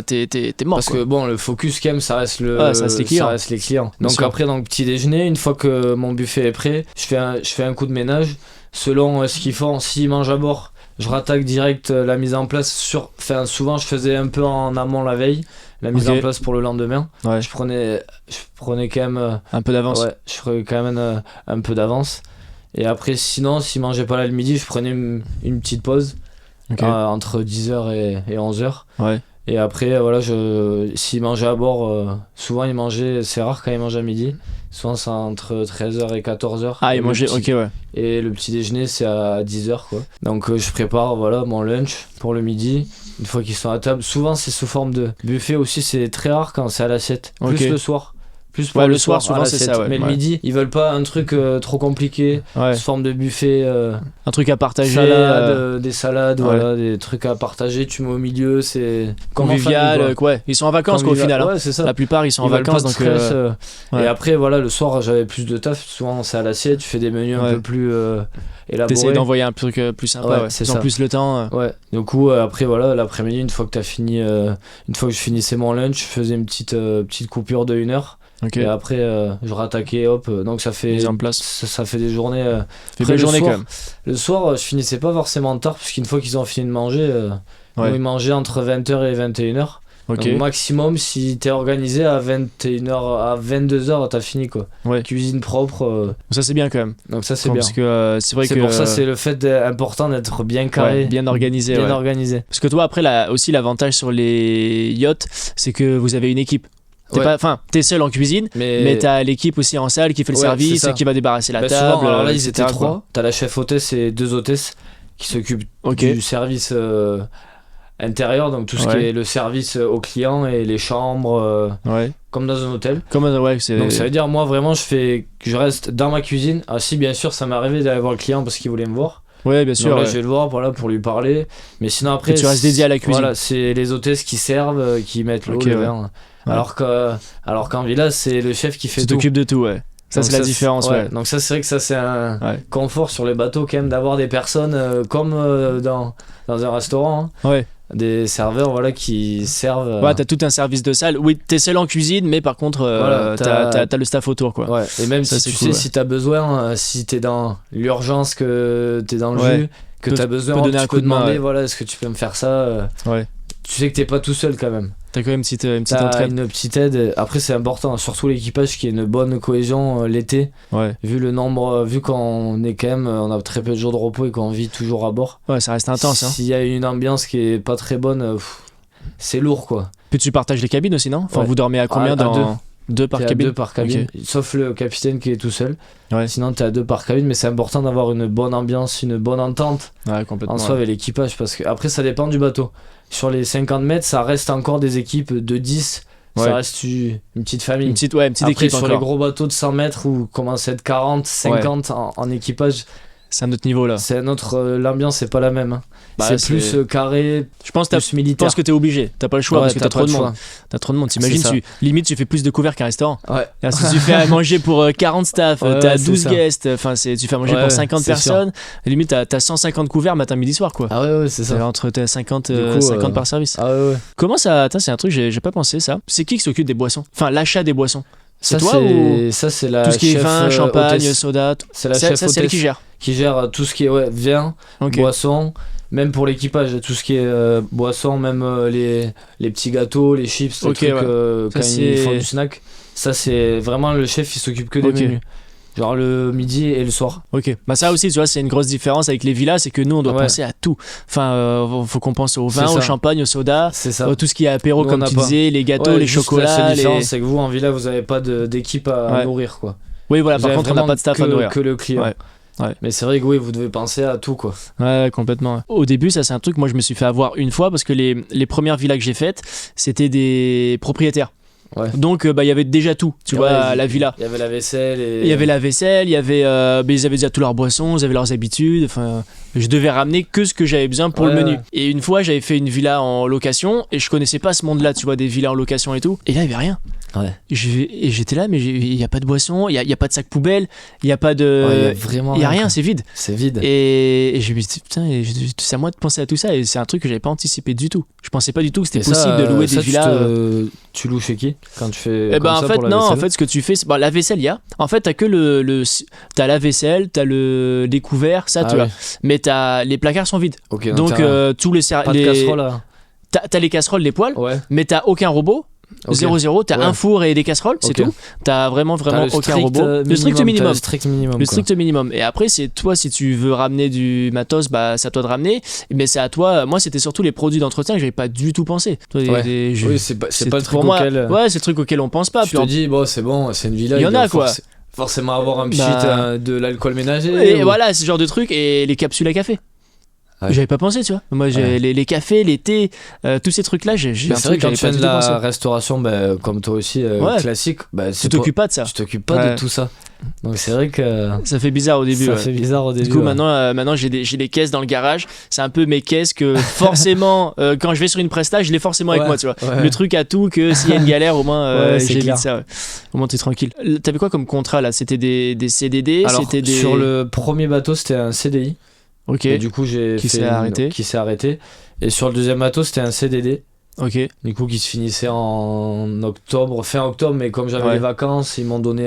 t'es mort. Parce que bon, le focus quand même, ça reste les clients. Donc après, petit déjeuner, une fois que mon buffet est prêt, je fais un coup de ménage. Selon ce qu'ils font, s'ils mangent à bord, je rattaque direct la mise en place souvent je faisais un peu en amont la veille, la mise en place pour le lendemain. Je prenais quand même un peu d'avance. Je prenais quand même un peu d'avance. Et après sinon, s'ils mangeaient pas là le midi, je prenais une petite pause entre 10h et 11h. Et après s'ils mangeaient à bord, souvent ils mangeaient, c'est rare quand ils mangent à midi. Souvent c'est entre 13h et 14h. Ils mangeaient, Et le petit déjeuner c'est à 10h quoi. Donc je prépare mon lunch pour le midi. Une fois qu'ils sont à table, souvent c'est sous forme de buffet aussi, c'est très rare quand c'est à l'assiette. Plus le soir. Plus pour le soir souvent c'est ça. Mais le midi, ils veulent pas un truc trop compliqué, sous forme de buffet. Un truc à partager. Des salades, des trucs à partager, tu mets au milieu, c'est convivial. Ils sont en vacances au final. C'est ça. La plupart ils sont en vacances donc. Et après le soir j'avais plus de taf, souvent c'est à l'assiette, tu fais des menus un peu plus élaborés. T'essayes d'envoyer un truc plus sympa, c'est en plus le temps. Du coup après l'après-midi, une fois que je finissais mon lunch, je faisais une petite coupure de 1 heure. Et après je rattaquais, donc ça fait ça fait des journées quand même. Le soir je finissais pas forcément tard, puisqu'une fois qu'ils ont fini de manger, ils mangeaient entre 20h et 21h. Donc maximum, si t'es organisé à 21h, à 22h, t'as fini quoi. Cuisine propre. Ça c'est bien quand même. Donc ça c'est bien. Parce que c'est vrai que pour ça c'est le fait important d'être bien carré, bien organisé. Organisé. Parce que toi après aussi l'avantage sur les yachts, c'est que vous avez une équipe. T'es seul en cuisine, mais t'as l'équipe aussi en salle qui fait le service, qui va débarrasser la table. Souvent, alors là ils étaient 3. T'as la chef hôtesse et 2 hôtesses qui s'occupent du service intérieur, donc tout ce qui est le service aux clients et les chambres, comme dans un hôtel. Donc ça veut dire moi vraiment je reste dans ma cuisine. Si bien sûr ça m'est arrivé d'aller voir le client parce qu'il voulait me voir. Bien sûr. Donc là, je vais le voir pour lui parler. Mais sinon après tu restes dédié à la cuisine. C'est les hôtesses qui servent, qui mettent l'eau, le vin. Alors qu'en villa, c'est le chef qui fait tout. Tu t'occupes de tout, Ça, c'est la différence, Donc ça, c'est vrai que ça, c'est un confort sur les bateaux, quand même, d'avoir des personnes comme dans un restaurant. des serveurs voilà qui servent. Ouais, t'as tout un service de salle. Oui, t'es seul en cuisine, mais par contre, Voilà, t'as le staff autour, quoi. Ouais. Et même Ça, si c'est tu cool, sais, si t'as besoin, si t'es dans l'urgence, que t'es dans le jus, que t'as besoin, donner un coup de main, demander, voilà, est-ce que tu peux me faire ça Ouais. Tu sais que t'es pas tout seul quand même. T'as quand même une petite T'as entraide. une petite aide. Après, c'est important, surtout l'équipage, qui ait une bonne cohésion l'été. Ouais. Vu qu'on est quand même, on a très peu de jours de repos et qu'on vit toujours à bord. Ouais, ça reste intense, hein. S'il y a une ambiance qui est pas très bonne, c'est lourd, quoi. Puis tu partages les cabines aussi, non? Enfin, Ouais. vous dormez à combien À dans deux par T'es à cabine? 2 par cabine, Ok. sauf le capitaine qui est tout seul. Ouais. Sinon, t'es à 2 par cabine, mais c'est important d'avoir une bonne ambiance, une bonne entente Ouais, complètement. en soi avec l'équipage, parce que après, ça dépend du bateau. Sur les 50 mètres, ça reste encore des équipes de 10, Ouais. ça reste une petite famille. Une petite Après, équipe sur encore. les gros bateaux de 100 mètres où commence à être 40, 50 en équipage, C'est un autre niveau là. c'est un autre. L'ambiance, c'est pas la même. Hein. Bah, c'est c'est- plus carré, Je pense plus je militaire. pense que t'es obligé. T'as pas le choix Ouais, parce que t'as trop pas de le monde. choix. T'as trop de monde. T'imagines, C'est ça. limite, tu fais plus de couverts qu'un restaurant. Ouais. Là, si tu fais à manger pour 40 staff, Ouais, t'as c'est 12 ça. guests, enfin, tu fais à manger Ouais, pour 50 c'est sûr. personnes. Limite, t'as 150 couverts matin, midi, soir, quoi. Ah ouais, c'est ça. T'as 50, Du coup, 50 par service. Ah ouais. Comment ça. Attends, c'est un truc, j'ai pas pensé ça. C'est qui s'occupe des boissons? Enfin, l'achat des boissons. C'est toi ou ça, c'est la tout ce qui est chef, vin, champagne, hôtesse. soda? C'est la Ça, chef c'est elle hôtesse qui gère. qui gère tout ce qui est vin, Ok. boisson, même pour l'équipage, tout ce qui est boisson, même les petits gâteaux, les chips, les Ok, trucs ouais. quand Ça, ils c'est- font du snack. Ça, c'est vraiment le chef, il s'occupe que des Ok. menus. Genre le midi et le soir. Ok, bah ça aussi, tu vois, c'est une grosse différence avec les villas, c'est que nous, on doit Ouais. penser à tout. Enfin, faut qu'on pense au vin, C'est au ça. champagne, au soda, C'est ça. tout ce qui est apéro, Nous, comme on tu n'a pas. disais, les gâteaux, Ouais, les juste chocolats. La seule différence, les... c'est que vous, en villa, vous avez pas d'équipe à Ouais. nourrir, quoi. Oui, voilà, Vous par avez contre, on n'a vraiment pas de staff à nourrir. que le client. Ouais. Ouais. Mais c'est vrai que oui, vous devez penser à tout, quoi. Ouais, complètement. Au début, ça, c'est un truc, moi, je me suis fait avoir une fois parce que les premières villas que j'ai faites, c'était des propriétaires. Ouais. Donc, il y avait déjà tout, tu Ouais, vois, à la villa. Il y avait la vaisselle et. Il y avait la vaisselle, il y avait, ils avaient déjà tous leurs boissons, ils avaient leurs habitudes. Enfin, je devais ramener que ce que j'avais besoin pour le Ouais, menu. ouais. Et une fois, j'avais fait une villa en location et je connaissais pas ce monde-là, tu vois, des villas en location et tout. Et là, il y avait rien. Ouais. Et j'étais là, mais il y a pas de boisson, il y a pas de sac poubelle, il y a pas Ouais, de, vraiment il y a rien, quoi. c'est vide. C'est vide. Et je me suis dit, putain, c'est à moi de penser à tout ça. Et c'est un truc que j'avais pas anticipé du tout. Je pensais pas du tout que c'était Et ça, possible de louer ça, des villas. Tu loues chez qui quand tu fais Eh ben comme en ça fait pour la non, en vaisselle fait ce que tu fais, c'est la vaisselle il y a. En fait t'as que t'as la vaisselle, t'as le découvert, ça Ah tu oui. vois. Mais les placards sont vides. Ok, Donc t'as tous les pas de casserole là. t'as les casseroles, les poêles, Ouais. mais t'as aucun robot. Ok. 0-0, t'as Ouais. un four et des casseroles, c'est Ok. tout. T'as vraiment T'as le aucun strict, robot. Le strict t'as minimum. le strict minimum. Le quoi. strict minimum. Et après, c'est toi, si tu veux ramener du matos, bah, c'est à toi de ramener. Mais c'est à toi. Moi, c'était surtout les produits d'entretien que j'avais pas du tout pensé. Toi, Ouais. je- Oui, c'est pas le truc pour moi, auquel. Ouais, c'est le truc auquel on pense pas. Tu Puis te en- dis, bon, c'est bon, c'est une villa. Il y en doit a, quoi. Forcément avoir un petit Bah. de l'alcool ménager. Et ou- voilà, ce genre de truc. Et les capsules à café. Ouais. J'avais pas pensé, tu vois. Moi, Ouais. les cafés, les thés, tous ces trucs-là, j'ai Mais un c'est vrai truc que quand que tu j'avais fais pas de du tout pensé. la restauration, bah, comme toi aussi, Ouais. classique, bah, Tu t'occupes pas de ça. tu t'occupes pas Ouais. de tout ça. Donc c'est vrai que Ça fait bizarre au début. ça ouais. fait bizarre au début. Du coup, ouais. maintenant j'ai des caisses dans le garage. C'est un peu mes caisses que forcément, quand je vais sur une presta, je l'ai forcément avec Ouais, moi, tu vois. ouais. Le truc à tout, que s'il y a une galère, au moins Ouais, c'est j'évite clair. ça. Ouais. Au moins t'es tranquille. T'avais quoi comme contrat là? C'était des CDD? Alors, C'était des... sur le premier bateau, c'était un CDI. Ok, Et du coup, j'ai Qui fait s'est arrêté. qui s'est arrêté. Et sur le deuxième bateau, c'était un CDD. ok. Du coup, qui se finissait en octobre, fin octobre. Mais comme j'avais Ouais. les vacances, ils m'ont donné.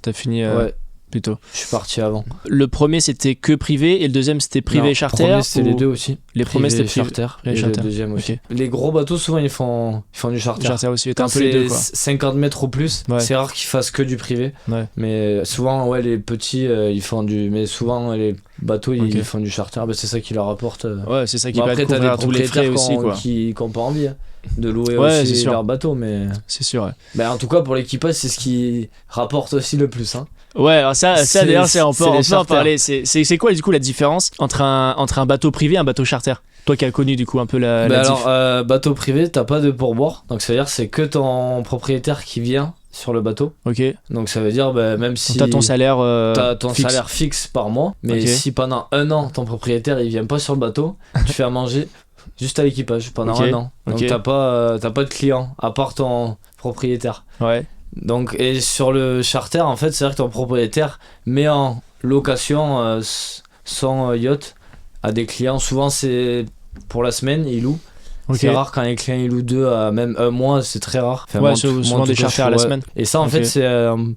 T'as fini Ouais, plutôt. je suis parti avant. Le premier c'était que privé et le deuxième c'était privé Non, et charter. Le premier, c'était ou- les deux aussi. Les premiers c'était privé. charter. privé Et charter. le deuxième aussi. Ok. Les gros bateaux, souvent, ils font du charter. Charter aussi. T'as Quand un peu les deux c'est quoi. 50 mètres ou plus, Ouais. c'est rare qu'ils fassent que du privé. Ouais. Mais souvent, ouais, les petits, ils font du. Mais souvent, les bateaux, Ok. ils font du charter. Bah, c'est ça qui leur apporte. Ouais, c'est ça qui Bon, va après, t'as couvrir des tous les frais propriétaires aussi quoi. qui n'ont pas envie de louer Ouais, c'est aussi sûr. leur bateau. Mais C'est sûr. Ouais. bah, en tout cas, pour l'équipage, c'est ce qui rapporte aussi le plus. Hein. Ouais, alors ça C'est- d'ailleurs, on c'est peut les en charters. parler. C'est quoi du coup la différence entre un bateau privé et un bateau charter? Toi qui as connu du coup un peu la Bah, diff. alors, bateau privé, t'as pas de pourboire. Donc, ça veut dire c'est que ton propriétaire qui vient sur le bateau. Ok. Donc, ça veut dire, bah, même si. T'as ton salaire. T'as ton fixe. salaire fixe par mois, mais Ok. si pendant un an ton propriétaire il vient pas sur le bateau, tu fais à manger juste à l'équipage pendant Ok. un an. Donc Ok. t'as pas de client à part ton propriétaire. Ouais. Donc et sur le charter en fait c'est vrai que ton propriétaire met en location son yacht à des clients. Souvent c'est pour la semaine, ils louent. Ok. C'est rare quand les clients ils louent 2 à même un mois, c'est très rare. Enfin, Ouais, moi, souvent en des tout cas, charters à la semaine. Et ça, en Ok. fait, c'est un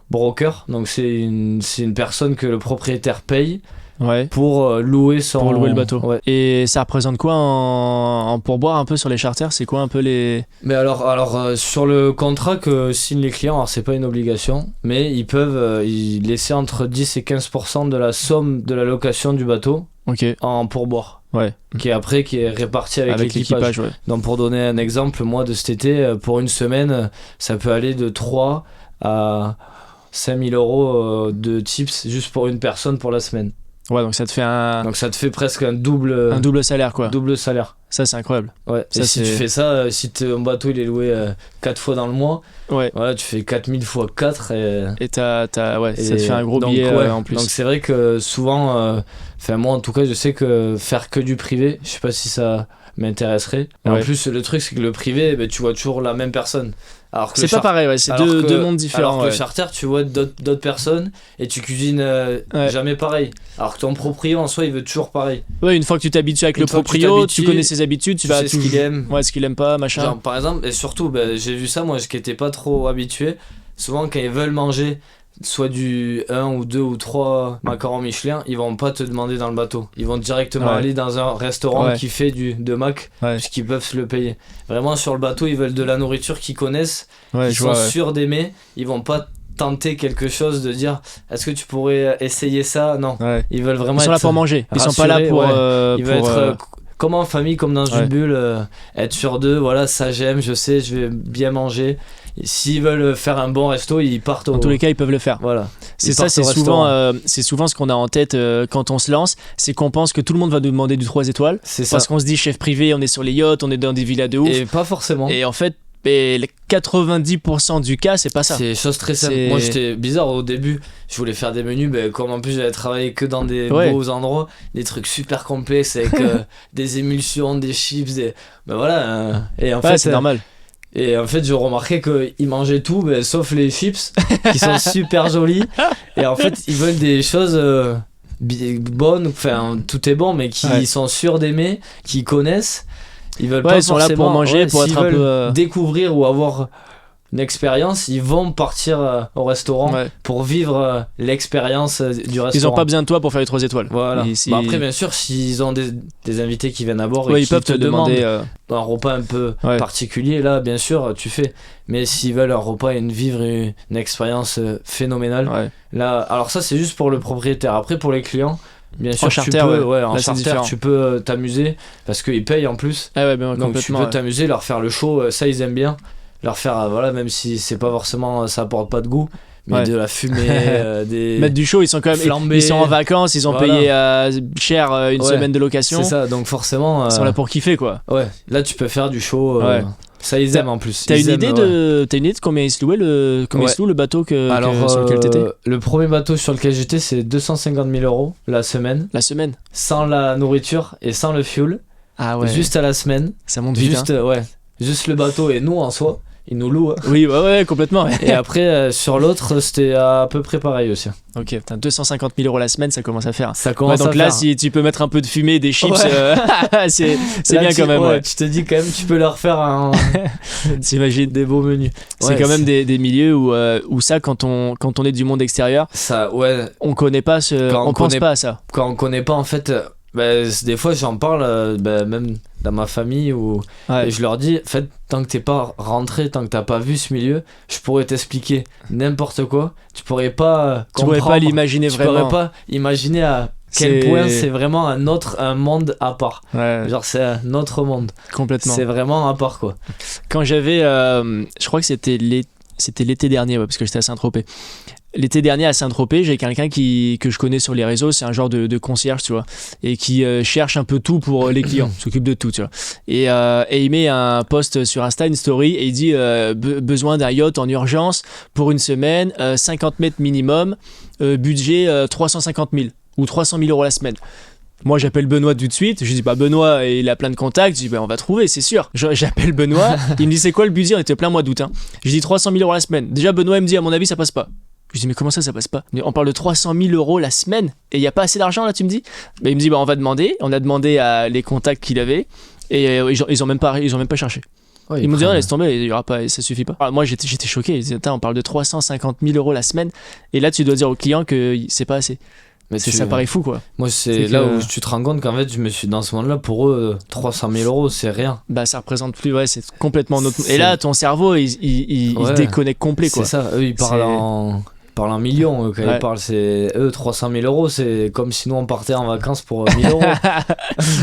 broker. Donc, c'est une personne que le propriétaire paye Ouais. pour louer Pour louer le bateau. Ouais. Et ça représente quoi en pourboire un peu sur les charters? C'est quoi un peu les. Mais alors sur le contrat que signent les clients, alors c'est pas une obligation, mais ils peuvent y laisser entre 10 et 15% de la somme de la location du bateau Ok. en pourboire. Ouais. Qui est réparti avec l'équipage. Ouais. Donc pour donner un exemple, moi de cet été, pour une semaine, ça peut aller de 3 à 5000 euros de tips juste pour une personne pour la semaine. Ouais, donc ça te fait Donc ça te fait presque un double salaire quoi. double salaire. Ça c'est incroyable. Ouais. Ça, et si tu fais ça, si ton bateau il est loué 4 fois dans le mois, Ouais. voilà, tu fais 4000 fois 4 Et ça te fait un gros donc, billet ouais, en plus. Donc c'est vrai que souvent, enfin moi en tout cas, je sais que faire que du privé, je sais pas si ça m'intéresserait. Et en Ouais. plus, le truc c'est que le privé, tu vois toujours la même personne. Alors que C'est pas pareil, ouais, c'est deux mondes différents. Alors que ouais. le charter, tu vois d'autres personnes et tu cuisines jamais pareil. Alors que ton proprio en soi, il veut toujours pareil. Ouais, une fois que tu t'habitues avec Une le fois que tu proprio, tu t'habitues, connais ses habitudes, tu vas sais ce qu'il aime. Ouais, ce qu'il aime pas, machin. Genre, par exemple, et surtout, j'ai vu ça, moi, qui étais pas trop habitué. Souvent, quand ils veulent manger soit du 1 ou 2 ou 3 macarons Michelin, ils vont pas te demander dans le bateau. Ils vont directement aller dans un restaurant qui fait de mac, puisqu'ils peuvent se le payer. Vraiment, sur le bateau, ils veulent de la nourriture qu'ils connaissent, ils sont sûrs d'aimer. Ils vont pas tenter quelque chose de dire est-ce que tu pourrais essayer ça? Non. Ils veulent vraiment ils sont là pour manger. Ils sont pas là pour. Ils veulent être comme en famille, comme dans une bulle, être sûr d'eux. Voilà, ça j'aime, je sais, je vais bien manger. Et s'ils veulent faire un bon resto, ils partent Dans tous les cas, ils peuvent le faire. Voilà. C'est ça, c'est souvent ce qu'on a en tête quand on se lance, c'est qu'on pense que tout le monde va nous demander du 3 étoiles. C'est parce ça. qu'on se dit chef privé, on est sur les yachts, on est dans des villas de ouf. Et pas forcément. Et en fait, les 90% du cas, c'est pas ça. C'est chose très simple. Moi, j'étais bizarre au début. Je voulais faire des menus, comme en plus j'avais travaillé que dans des beaux endroits, des trucs super complexes avec des émulsions, des chips, voilà. Et en fait, c'est normal. Et en fait, je remarquais qu'ils mangeaient tout, sauf les chips, qui sont super jolis. Et en fait, ils veulent des choses bonnes, enfin, tout est bon, mais qui sont sûrs d'aimer, qui connaissent. Ils veulent pas ils sont là pour manger, pour être un peu. Découvrir ou avoir une expérience, ils vont partir au restaurant pour vivre l'expérience du restaurant. Ils ont pas besoin de toi pour faire les 3 étoiles. Voilà. Après, bien sûr, s'ils ont des invités qui viennent à bord et ils peuvent te demander un repas un peu particulier, là, bien sûr, tu fais. Mais s'ils veulent un repas et vivre une expérience phénoménale, là, alors ça, c'est juste pour le propriétaire. Après, pour les clients, bien sûr, charter, en charter, tu peux t'amuser parce qu'ils payent en plus. Donc tu peux t'amuser, leur faire le show, ça ils aiment bien. Leur faire, même si c'est pas forcément, ça apporte pas de goût, mais de la fumée, des. Mettre du show, ils sont quand même. Flambés. Ils sont en vacances, ils ont payé cher une semaine de location. C'est ça, donc forcément. Ils sont là pour kiffer quoi. Ouais, là tu peux faire du show. Ça ils aiment en plus. T'as une idée de combien ils se louaient le bateau sur lequel t'étais? Le premier bateau sur lequel j'étais, c'est 250 000 euros la semaine. La semaine. Sans la nourriture et sans le fuel. Ah ouais. Juste à la semaine. Ça monte vite. Juste le bateau et nous en soi. Ils nous louent. Oui, complètement. Et après, sur l'autre, c'était à peu près pareil aussi. Ok, 250 000 euros la semaine, ça commence à faire. Ça commence donc à là, faire. si tu peux mettre un peu de fumée, des chips, c'est là, bien quand même. Tu te dis quand même, tu peux leur faire t'imagines des beaux menus. C'est quand même des milieux où ça, quand on est du monde extérieur, ça, on connaît pas on pense pas à ça. Quand on connaît pas, en fait, des fois j'en parle, même dans ma famille et je leur dis, en fait, tant que t'es pas rentré, tant que t'as pas vu ce milieu, je pourrais t'expliquer n'importe quoi, tu pourrais pas comprendre, tu pourrais pas l'imaginer vraiment, tu pourrais pas imaginer à quel point c'est vraiment un monde à part. Genre c'est un autre monde. Complètement. C'est vraiment à part quoi. Quand j'avais, je crois que c'était l'été dernier, parce que j'étais à Saint-Tropez. L'été dernier à Saint-Tropez, j'ai quelqu'un que je connais sur les réseaux, c'est un genre de concierge, tu vois, et qui cherche un peu tout pour les clients, s'occupe de tout, tu vois. Et il met un post sur Insta, une story, et il dit besoin d'un yacht en urgence pour une semaine, 50 mètres minimum, budget 350 000 ou 300 000 euros la semaine. Moi j'appelle Benoît tout de suite, je dis Benoît il a plein de contacts, je dis on va trouver c'est sûr. J'appelle Benoît, il me dit c'est quoi le budget, on était plein mois d'août. Je dis 300 000 euros la semaine. Déjà Benoît il me dit à mon avis ça passe pas. Je dis mais comment ça passe pas? On parle de 300 000 euros la semaine et il n'y a pas assez d'argent là, tu me dis? Bah, il me dit bah on va demander. On a demandé à les contacts qu'il avait et ils ont même pas cherché. Ouais, Ils m'ont dit non, laisse tomber, il y aura pas, ça suffit pas. Alors, moi j'étais choqué. Ils disaient on parle de 350 000 euros la semaine et là tu dois dire au client que c'est pas assez. Mais ça paraît fou quoi. Moi c'est là où tu te rends compte qu'en fait je me suis dans ce monde-là, pour eux 300 000 euros c'est rien. Bah ça représente plus, ouais, c'est complètement notre. Et là ton cerveau il se déconnecte complet quoi. C'est ça, eux ils parlent en millions, quand ils parlent, c'est eux 300 000 euros, c'est comme si nous on partait en vacances pour 1000 euros.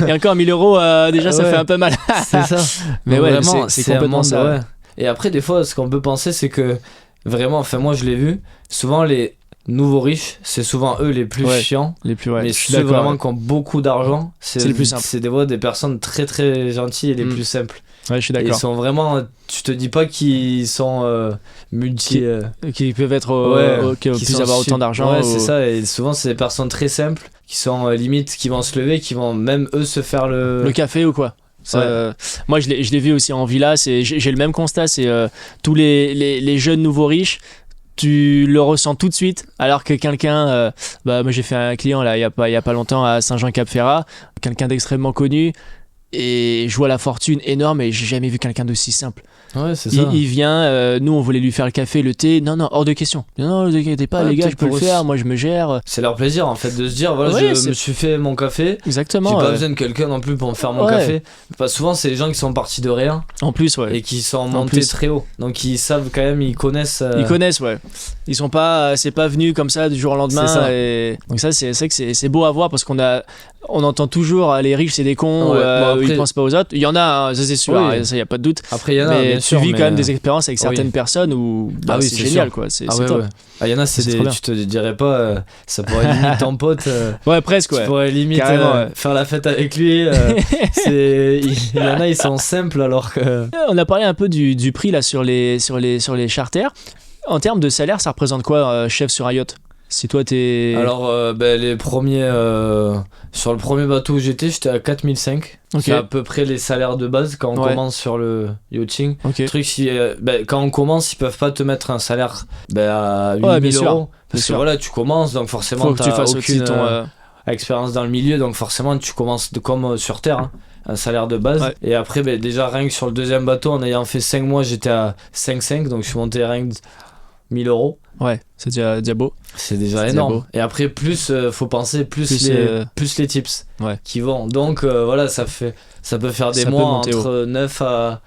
Et encore 1000 euros, déjà ça fait un peu mal. C'est ça. Mais donc ouais, vraiment, c'est complètement ça. Ouais. Et après, des fois, ce qu'on peut penser, c'est que vraiment, enfin, moi je l'ai vu, souvent les nouveaux riches, c'est souvent eux les plus chiants. Les plus, mais ceux vraiment qui ont beaucoup d'argent, c'est les plus simples. C'est des personnes très très gentilles et les plus simples. Ouais, je suis d'accord. Ils sont vraiment, tu te dis pas qu'ils sont qui peuvent être qui puissent avoir autant d'argent. Ouais, c'est ça. Et souvent, c'est des personnes très simples qui sont limite, qui vont se lever, qui vont même eux se faire le café ou quoi. Ça, moi, je l'ai vu aussi en villa. J'ai le même constat. C'est tous les jeunes nouveaux riches. Tu le ressens tout de suite, alors que quelqu'un, moi j'ai fait un client là il y a pas longtemps à Saint-Jean-Cap-Ferrat, quelqu'un d'extrêmement connu. Et je vois la fortune énorme et j'ai jamais vu quelqu'un d'aussi simple. Ouais, c'est ça. Il vient, nous on voulait lui faire le café, le thé, non, hors de question. Non, ne vous inquiétez pas, les gars, je peux le faire, moi je me gère. C'est leur plaisir en fait de se dire, voilà, je me suis fait mon café. Exactement. J'ai pas besoin de quelqu'un non plus pour me faire mon café. Parce que souvent, c'est les gens qui sont partis de rien. En plus, et qui sont montés très haut. Donc ils savent quand même, ils connaissent. Ils connaissent, ouais. Ils sont pas, c'est pas venu comme ça du jour au lendemain. C'est ça. Et... Donc ça, c'est vrai que c'est beau à voir parce on entend toujours les riches c'est des cons, après... ils pensent pas aux autres. Il y en a, ça c'est sûr, ça y a pas de doute. Après il y en a, mais bien sûr, tu vis quand même des expériences avec certaines personnes où c'est génial sûr. quoi. C'est ouais, top. Ouais. Ah, il y en a, tu te dirais pas, ça pourrait limite ton pote. Ouais, presque. Tu pourrais limite faire la fête avec lui. Il y en a, ils sont simples alors que. On a parlé un peu du prix là sur les charters. En termes de salaire, ça représente quoi, chef sur un yacht? Si toi t'es. Alors, les premiers. Sur le premier bateau où j'étais à 4005. Okay. C'est à peu près les salaires de base quand on commence sur le yachting. Okay. Le truc, quand on commence, ils peuvent pas te mettre un salaire à 8 000 euros. Parce que voilà, tu commences, donc forcément, faut que tu fasses aucune ton expérience dans le milieu, donc forcément, tu commences comme sur Terre. Hein. Un salaire de base et après déjà rien que sur le deuxième bateau en ayant fait 5 mois j'étais à 5,5 donc je suis monté rien que 1000 euros. Ouais, c'est déjà beau. C'est déjà énorme. Et après, faut penser plus les tips qui vont. Donc voilà, ça peut faire des mois entre 9 à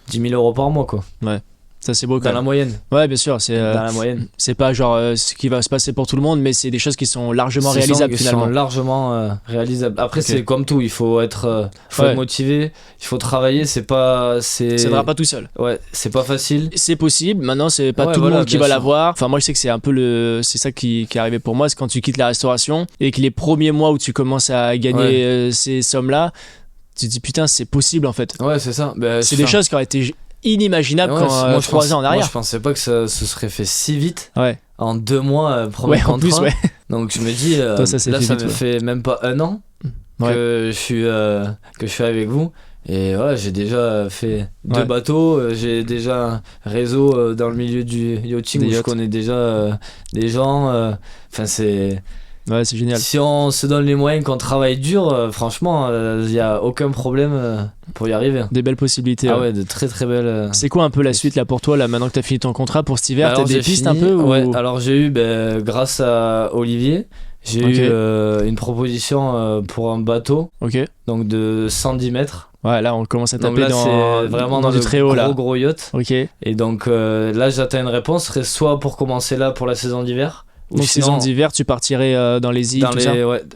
10 000 euros par mois, quoi. Ouais. Ça c'est beau quand même. Dans la moyenne. Ouais, bien sûr, c'est dans la moyenne. C'est pas genre ce qui va se passer pour tout le monde, mais c'est des choses qui sont largement réalisables finalement. Qui sont largement réalisables. Après c'est comme tout, il faut être motivé, il faut travailler, ça viendra pas tout seul. Ouais, c'est pas facile. C'est possible, maintenant c'est pas tout le monde qui va l'avoir. Enfin moi je sais que c'est un peu c'est ça qui est arrivé pour moi, c'est quand tu quittes la restauration et que les premiers mois où tu commences à gagner ces sommes-là, tu te dis putain, c'est possible en fait. Ouais, c'est ça. C'est des choses qui auraient été inimaginable quand 3 ans en arrière. Moi je pensais pas que ça se serait fait si vite. Ouais. En 2 mois premier contrat. En plus, donc je me dis toi, ça me fait même pas 1 an que je suis avec vous et j'ai déjà fait 2 bateaux, j'ai déjà un réseau dans le milieu du yachting où je connais déjà des gens, enfin c'est génial. Si on se donne les moyens, qu'on travaille dur, franchement, il n'y a aucun problème pour y arriver. Des belles possibilités. Ah ouais, de très très belles. C'est quoi un peu la suite là pour toi là, maintenant que tu as fini ton contrat pour cet hiver? T'as des pistes un peu Ouais, alors j'ai eu, grâce à Olivier, j'ai eu une proposition pour un bateau donc de 110 mètres. Ouais, là on commence à taper là, c'est vraiment dans du très haut là. Gros yacht. Et donc là j'attends une réponse, serait soit pour commencer là pour la saison d'hiver. Donc saison d'hiver, tu partirais dans les îles,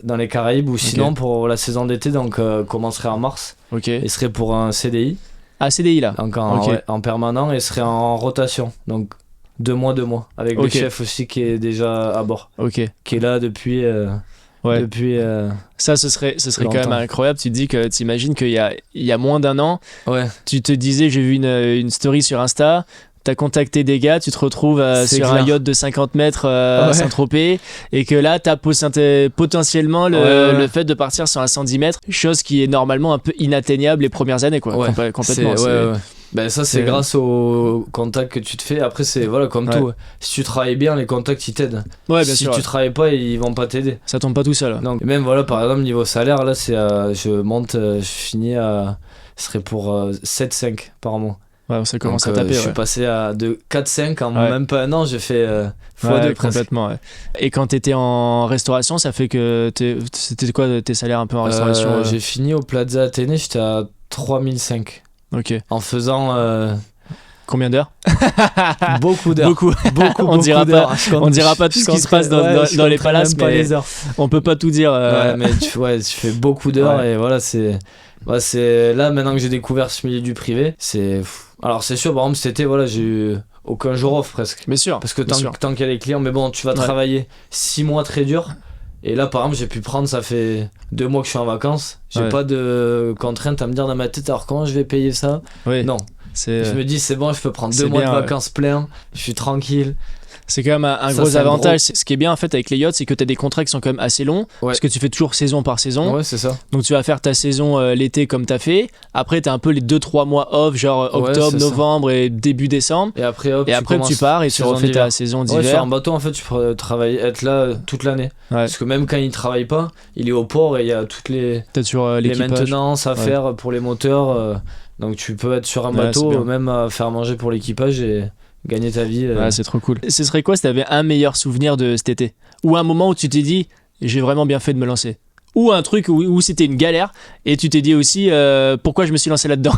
dans les Caraïbes, ou sinon pour la saison d'été, donc commencerait en mars. Et serait pour un CDI. Ah, CDI là. Donc en permanent et serait en rotation. Donc 2 mois, avec le chef aussi qui est déjà à bord. Qui est là depuis. Depuis ça ce serait quand même incroyable. Tu te dis que t'imagines qu'il y a moins d'1 an, tu te disais, j'ai vu une story sur Insta. t'as contacté des gars, tu te retrouves sur un yacht de 50 mètres à Saint-Tropez, et que là t'as potentiellement le fait de partir sur un 110 mètres, chose qui est normalement un peu inatteignable les premières années, quoi. Complètement. Ben ça c'est grâce aux contacts que tu te fais. Après c'est comme tout, si tu travailles bien, les contacts ils t'aident. Si tu travailles pas, ils vont pas t'aider, ça tombe pas tout seul. Donc même par exemple niveau salaire, là c'est je finis à, ce serait pour 7-5 par mois. Ça commence à taper. Je suis passé de 4-5 en même pas un an, j'ai fait x2 complètement. Et quand t'étais en restauration, ça fait que c'était quoi tes salaires un peu en restauration? J'ai fini au Plaza Athénée, j'étais à 3005. Ok. En faisant combien d'heures? Beaucoup d'heures. Beaucoup. On dira pas tout ce qui se passe dans les palaces, mais les heures. On peut pas tout dire. Mais tu fais beaucoup d'heures et voilà, c'est là maintenant que j'ai découvert ce milieu du privé, alors c'est sûr, par exemple cet été, j'ai eu aucun jour off presque. Bien sûr. Parce que tant qu'il y a les clients, mais bon, tu vas travailler 6 mois très dur. Et là, par exemple, j'ai pu prendre, ça fait 2 mois que je suis en vacances. J'ai pas de contrainte à me dire dans ma tête, alors comment je vais payer ça? Non. Je me dis, c'est bon, je peux prendre 2 mois de vacances pleins, je suis tranquille. C'est quand même un gros avantage. Ce qui est bien en fait avec les yachts, c'est que tu as des contrats qui sont quand même assez longs, parce que tu fais toujours saison par saison. Ouais, c'est ça. Donc tu vas faire ta saison l'été comme tu as fait. Après, tu as un peu les 2-3 mois off, genre octobre, novembre et début décembre. Et après, tu pars et tu refais ta saison d'hiver. Sur un bateau, en fait, tu peux être là toute l'année. Parce que même quand il travaille pas, il est au port et il y a toutes les maintenances à faire pour les moteurs. Donc tu peux être sur un bateau, même à faire manger pour l'équipage et gagner ta vie. C'est trop cool. Ce serait quoi si t'avais un meilleur souvenir de cet été, ou un moment où tu t'es dit j'ai vraiment bien fait de me lancer, ou un truc où c'était une galère et tu t'es dit aussi pourquoi je me suis lancé là-dedans?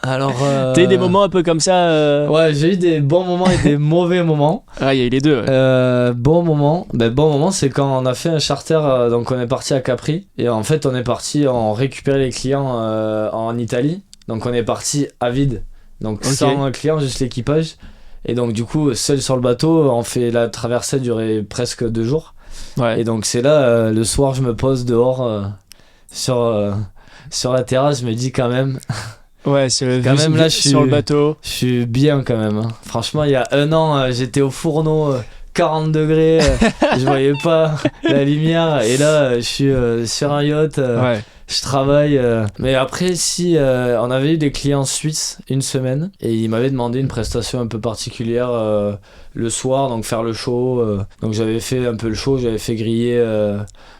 Alors t'as eu des moments un peu comme ça? J'ai eu des bons moments et des mauvais moments. Il y a eu les deux. Bon moment, c'est quand on a fait un charter, donc on est parti à Capri et en fait on récupérait les clients en Italie, donc on est parti à vide, donc sans un client, juste l'équipage. Et donc du coup, seul sur le bateau, on fait la traversée, durait presque 2 jours. Et donc c'est là, le soir, je me pose dehors sur la terrasse, je me dis quand même... c'est là, sur le bateau. Je suis bien quand même. Hein. Franchement, il y a 1 an, j'étais au fourneau, 40 degrés, je voyais pas la lumière. Et là, je suis sur un yacht. Je travaille, mais après on avait eu des clients suisses 1 semaine et ils m'avaient demandé une prestation un peu particulière le soir, donc faire le show. Donc j'avais fait un peu le show, j'avais fait griller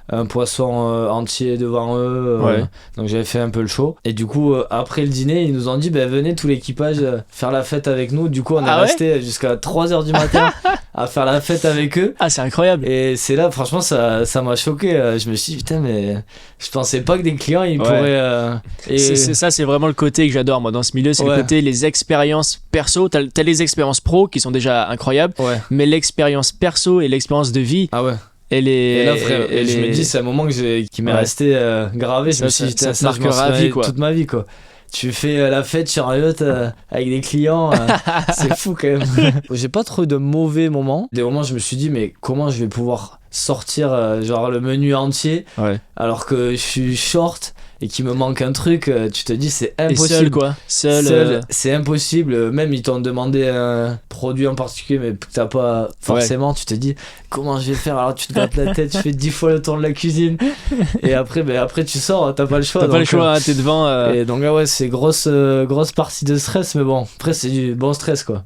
un poisson entier devant eux, donc j'avais fait un peu le show. Et du coup après le dîner, ils nous ont dit venez tout l'équipage faire la fête avec nous. Du coup on est resté jusqu'à 3h du matin à faire la fête avec eux. C'est incroyable. Et c'est là, franchement, ça m'a choqué. Je me suis dit putain, mais je pensais pas que des clients ils pourraient c'est vraiment le côté que j'adore moi dans ce milieu, c'est le côté les expériences perso. T'as les expériences pro qui sont déjà incroyables, mais l'expérience perso et l'expérience de vie, elle est... Et là frère, je me dis c'est un moment qui m'est resté gravé. Je me suis dit ça marquera à vie, toute ma vie quoi. Tu fais la fête sur un yacht avec des clients, c'est fou quand même. J'ai pas trop de mauvais moments. Des moments je me suis dit mais comment je vais pouvoir sortir genre le menu entier alors que je suis short et qu'il me manque un truc, tu te dis c'est impossible. Et seul c'est impossible. Même ils t'ont demandé un produit en particulier mais que t'as pas forcément, tu te dis comment je vais faire, alors tu te grattes la tête, tu fais 10 fois le tour de la cuisine et après tu sors, t'as pas le choix. T'es devant et donc c'est grosse partie de stress, mais bon après c'est du bon stress quoi.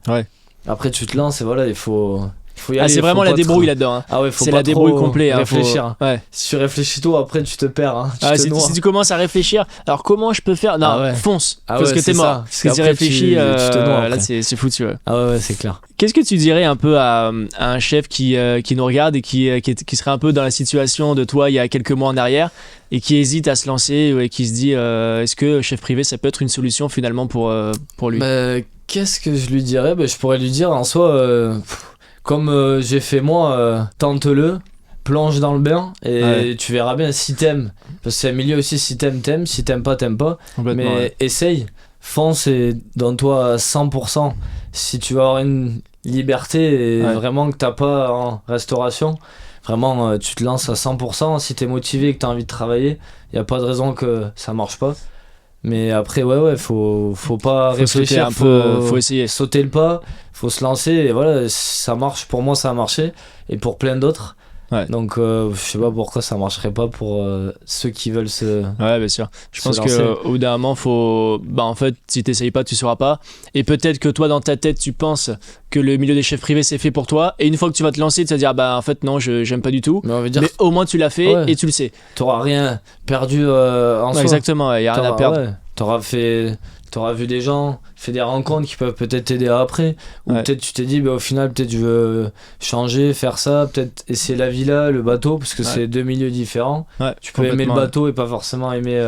Après tu te lances et voilà, il faut y aller, c'est vraiment la débrouille là-dedans. Faut la débrouille complète. Réfléchir. Si tu réfléchis tôt, après tu te perds. Si tu commences à réfléchir, alors comment je peux faire? Non, fonce. Parce que t'es mort. Parce que tu réfléchis, tu te noies. Là c'est foutu. C'est clair. Qu'est-ce que tu dirais un peu à un chef qui nous regarde et qui serait un peu dans la situation de toi il y a quelques mois en arrière et qui hésite à se lancer et qui se dit est-ce que chef privé ça peut être une solution finalement pour lui? Qu'est-ce que je lui dirais? Je pourrais lui dire en soi comme j'ai fait moi, tente-le, plonge dans le bain et tu verras bien si t'aimes. Parce que c'est un milieu aussi, si t'aimes, si t'aimes pas. Mais essaye, fonce et donne-toi 100%. Si tu vas avoir une liberté et vraiment que t'as pas en restauration, vraiment tu te lances à 100%. Si t'es motivé et que t'as envie de travailler, y a pas de raison que ça marche pas. Mais après, faut pas réfléchir. Faut essayer. Sauter le pas, faut se lancer. Et voilà, ça marche. Pour moi, ça a marché. Et pour plein d'autres. Ouais. Donc, je sais pas pourquoi ça marcherait pas pour ceux qui veulent se. Ouais, bien sûr. Je pense qu'au bout d'un moment, en fait, si t'essayes pas, tu sauras pas. Et peut-être que toi, dans ta tête, tu penses que le milieu des chefs privés, c'est fait pour toi. Et une fois que tu vas te lancer, tu vas te dire, en fait, non, j'aime pas du tout. Mais au moins, tu l'as fait et tu le sais. T'auras rien perdu en soi. Exactement, il y a rien à perdre. Ouais. T'auras vu des gens, fait des rencontres qui peuvent peut-être t'aider après. Ou peut-être tu t'es dit, au final, peut-être je veux changer, faire ça, peut-être essayer la villa, le bateau, parce que c'est 2 milieux différents. Tu peux aimer le bateau et pas forcément aimer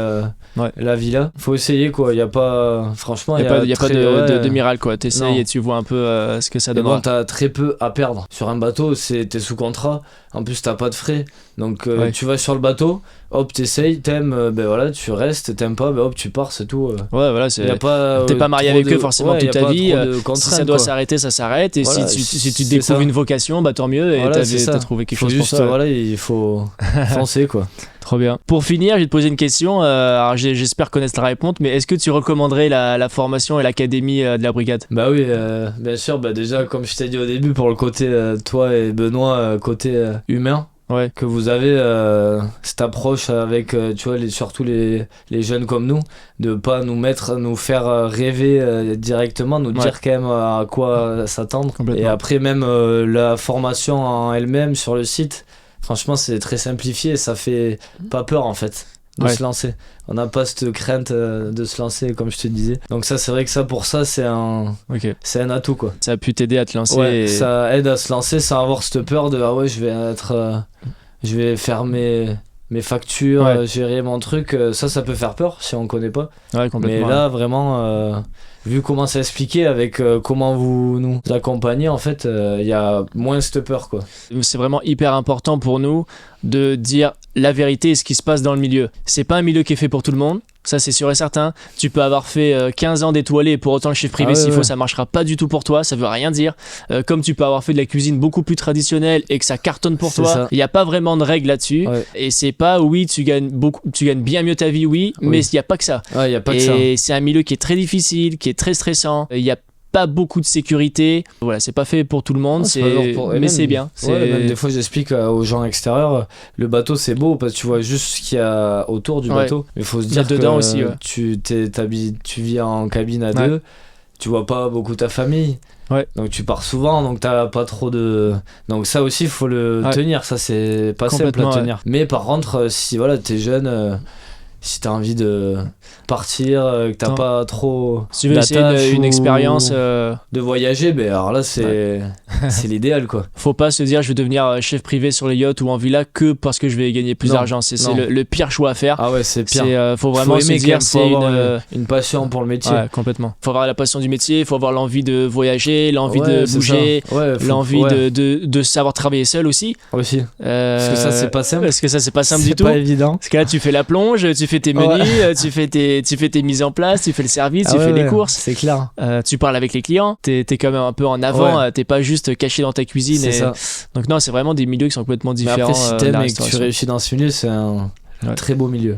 la villa. Faut essayer, quoi. Il y a pas. Franchement, il y a pas de miracle, quoi. T'essayes et tu vois un peu ce que ça donne. Bon, t'as très peu à perdre. Sur un bateau, t'es sous contrat. En plus, t'as pas de frais. Donc, tu vas sur le bateau, hop, t'essayes, t'aimes, tu restes, t'aimes pas, hop, tu pars, c'est tout. Ouais, voilà, t'es pas marié avec eux forcément toute ta vie. Si ça doit s'arrêter, ça s'arrête. Et si tu découvres une vocation, tant mieux. Et t'as trouvé quelque chose pour ça. Voilà, il faut foncer, quoi. Trop bien. Pour finir, je vais te poser une question. Alors j'espère connaître la réponse, mais est-ce que tu recommanderais la formation et l'académie de la brigade ? Bah oui, bien sûr. Déjà, comme je t'ai dit au début, pour le côté, toi et Benoît, côté humain. Ouais. Que vous avez cette approche avec tu vois surtout les jeunes comme nous, de pas nous faire rêver directement, nous dire quand même à quoi s'attendre. Et après même la formation en elle-même sur le site, franchement c'est très simplifié, ça fait pas peur en fait de se lancer. On n'a pas cette crainte de se lancer, comme je te disais. Donc ça, c'est vrai que c'est un atout, quoi. Ça a pu t'aider à te lancer. Ça aide à se lancer sans avoir cette peur de je vais faire mes factures, gérer mon truc. Ça peut faire peur si on connaît pas. Ouais, complètement. Mais là, vraiment, vu comment c'est expliqué, avec comment vous nous accompagnez, en fait, il y a moins cette peur, quoi. C'est vraiment hyper important pour nous de dire la vérité et ce qui se passe dans le milieu. C'est pas un milieu qui est fait pour tout le monde. Ça, c'est sûr et certain. Tu peux avoir fait 15 ans d'étoilé et pour autant le chef privé, s'il faut, ça marchera pas du tout pour toi. Ça veut rien dire. Comme tu peux avoir fait de la cuisine beaucoup plus traditionnelle et que ça cartonne pour toi. Il n'y a pas vraiment de règles là-dessus. Et c'est pas, tu gagnes bien mieux ta vie, mais il n'y a pas que ça. Y a pas que ça. Et c'est un milieu qui est très difficile, qui est très stressant. Il y a pas beaucoup de sécurité. Voilà, c'est pas fait pour tout le monde, mais c'est bien. Même des fois, j'explique aux gens extérieurs, le bateau c'est beau parce que tu vois juste ce qu'il y a autour du bateau. Mais il faut se dire que dedans aussi, tu vis en cabine à deux, tu vois pas beaucoup ta famille. Donc tu pars souvent, donc t'as pas trop de. Donc ça aussi, il faut le tenir. Ça, c'est pas simple à tenir. Mais par contre, si t'es jeune. Si t'as envie de partir, que t'as pas trop si tu veux essayer une expérience de voyager, alors là c'est l'idéal, quoi. Faut pas se dire je vais devenir chef privé sur les yachts ou en villa que parce que je vais gagner plus d'argent. C'est le pire choix à faire. Ah ouais, c'est pire. Faut vraiment se dire c'est une passion pour le métier. Ouais, complètement. Faut avoir la passion du métier, faut avoir l'envie de voyager, l'envie de bouger, l'envie de savoir travailler seul aussi. Parce que ça c'est pas simple. Parce que ça c'est pas simple du tout. C'est pas évident. Parce que là tu fais la plonge, tu fais tes menus, tu fais tes mises en place, tu fais le service, tu fais les courses. C'est clair. Tu parles avec les clients, t'es quand même un peu en avant, t'es pas juste caché dans ta cuisine. C'est ça. Donc non, c'est vraiment des milieux qui sont complètement différents. Mais après, si t'aimes et que tu réussis dans ce milieu, c'est un très beau milieu.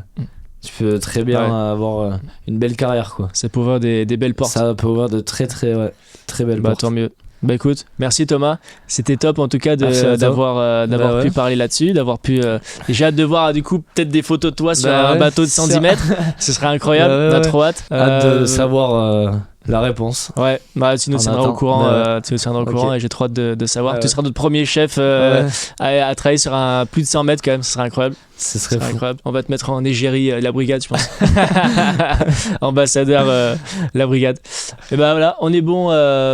Tu peux très bien avoir une belle carrière, quoi. Ça peut ouvrir des belles portes. Ça peut ouvrir de très belles portes. Tant mieux. Écoute, merci Thomas, c'était top en tout cas d'avoir pu parler là-dessus, d'avoir pu. J'ai hâte de voir du coup peut-être des photos de toi sur un bateau de 110 mètres, ce serait incroyable, on a trop hâte. Hâte de savoir la réponse. Ouais, tu nous tiendras au courant, et j'ai trop hâte de savoir. Tu seras notre premier chef à travailler sur un plus de 100 mètres quand même, ce serait incroyable. Ce serait incroyable. On va te mettre en égérie la brigade, je pense. Ambassadeur la brigade. Et voilà, on est bon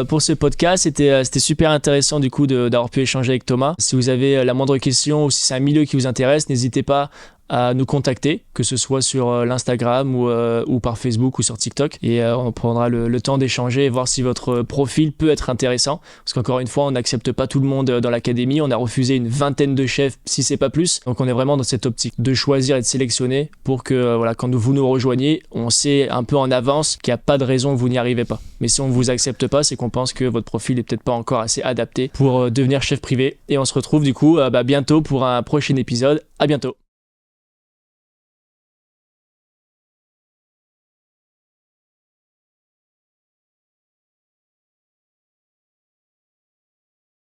pour ce podcast. C'était super intéressant du coup d'avoir pu échanger avec Thomas. Si vous avez la moindre question ou si c'est un milieu qui vous intéresse, n'hésitez pas à nous contacter, que ce soit sur l'Instagram ou par Facebook ou sur TikTok, et on prendra le temps d'échanger et voir si votre profil peut être intéressant, parce qu'encore une fois on n'accepte pas tout le monde dans l'académie, on a refusé une vingtaine de chefs si c'est pas plus, donc on est vraiment dans cette optique de choisir et de sélectionner pour que quand vous nous rejoignez, on sait un peu en avance qu'il n'y a pas de raison que vous n'y arrivez pas, mais si on vous accepte pas, c'est qu'on pense que votre profil est peut-être pas encore assez adapté pour devenir chef privé, et on se retrouve du coup bientôt pour un prochain épisode. À bientôt.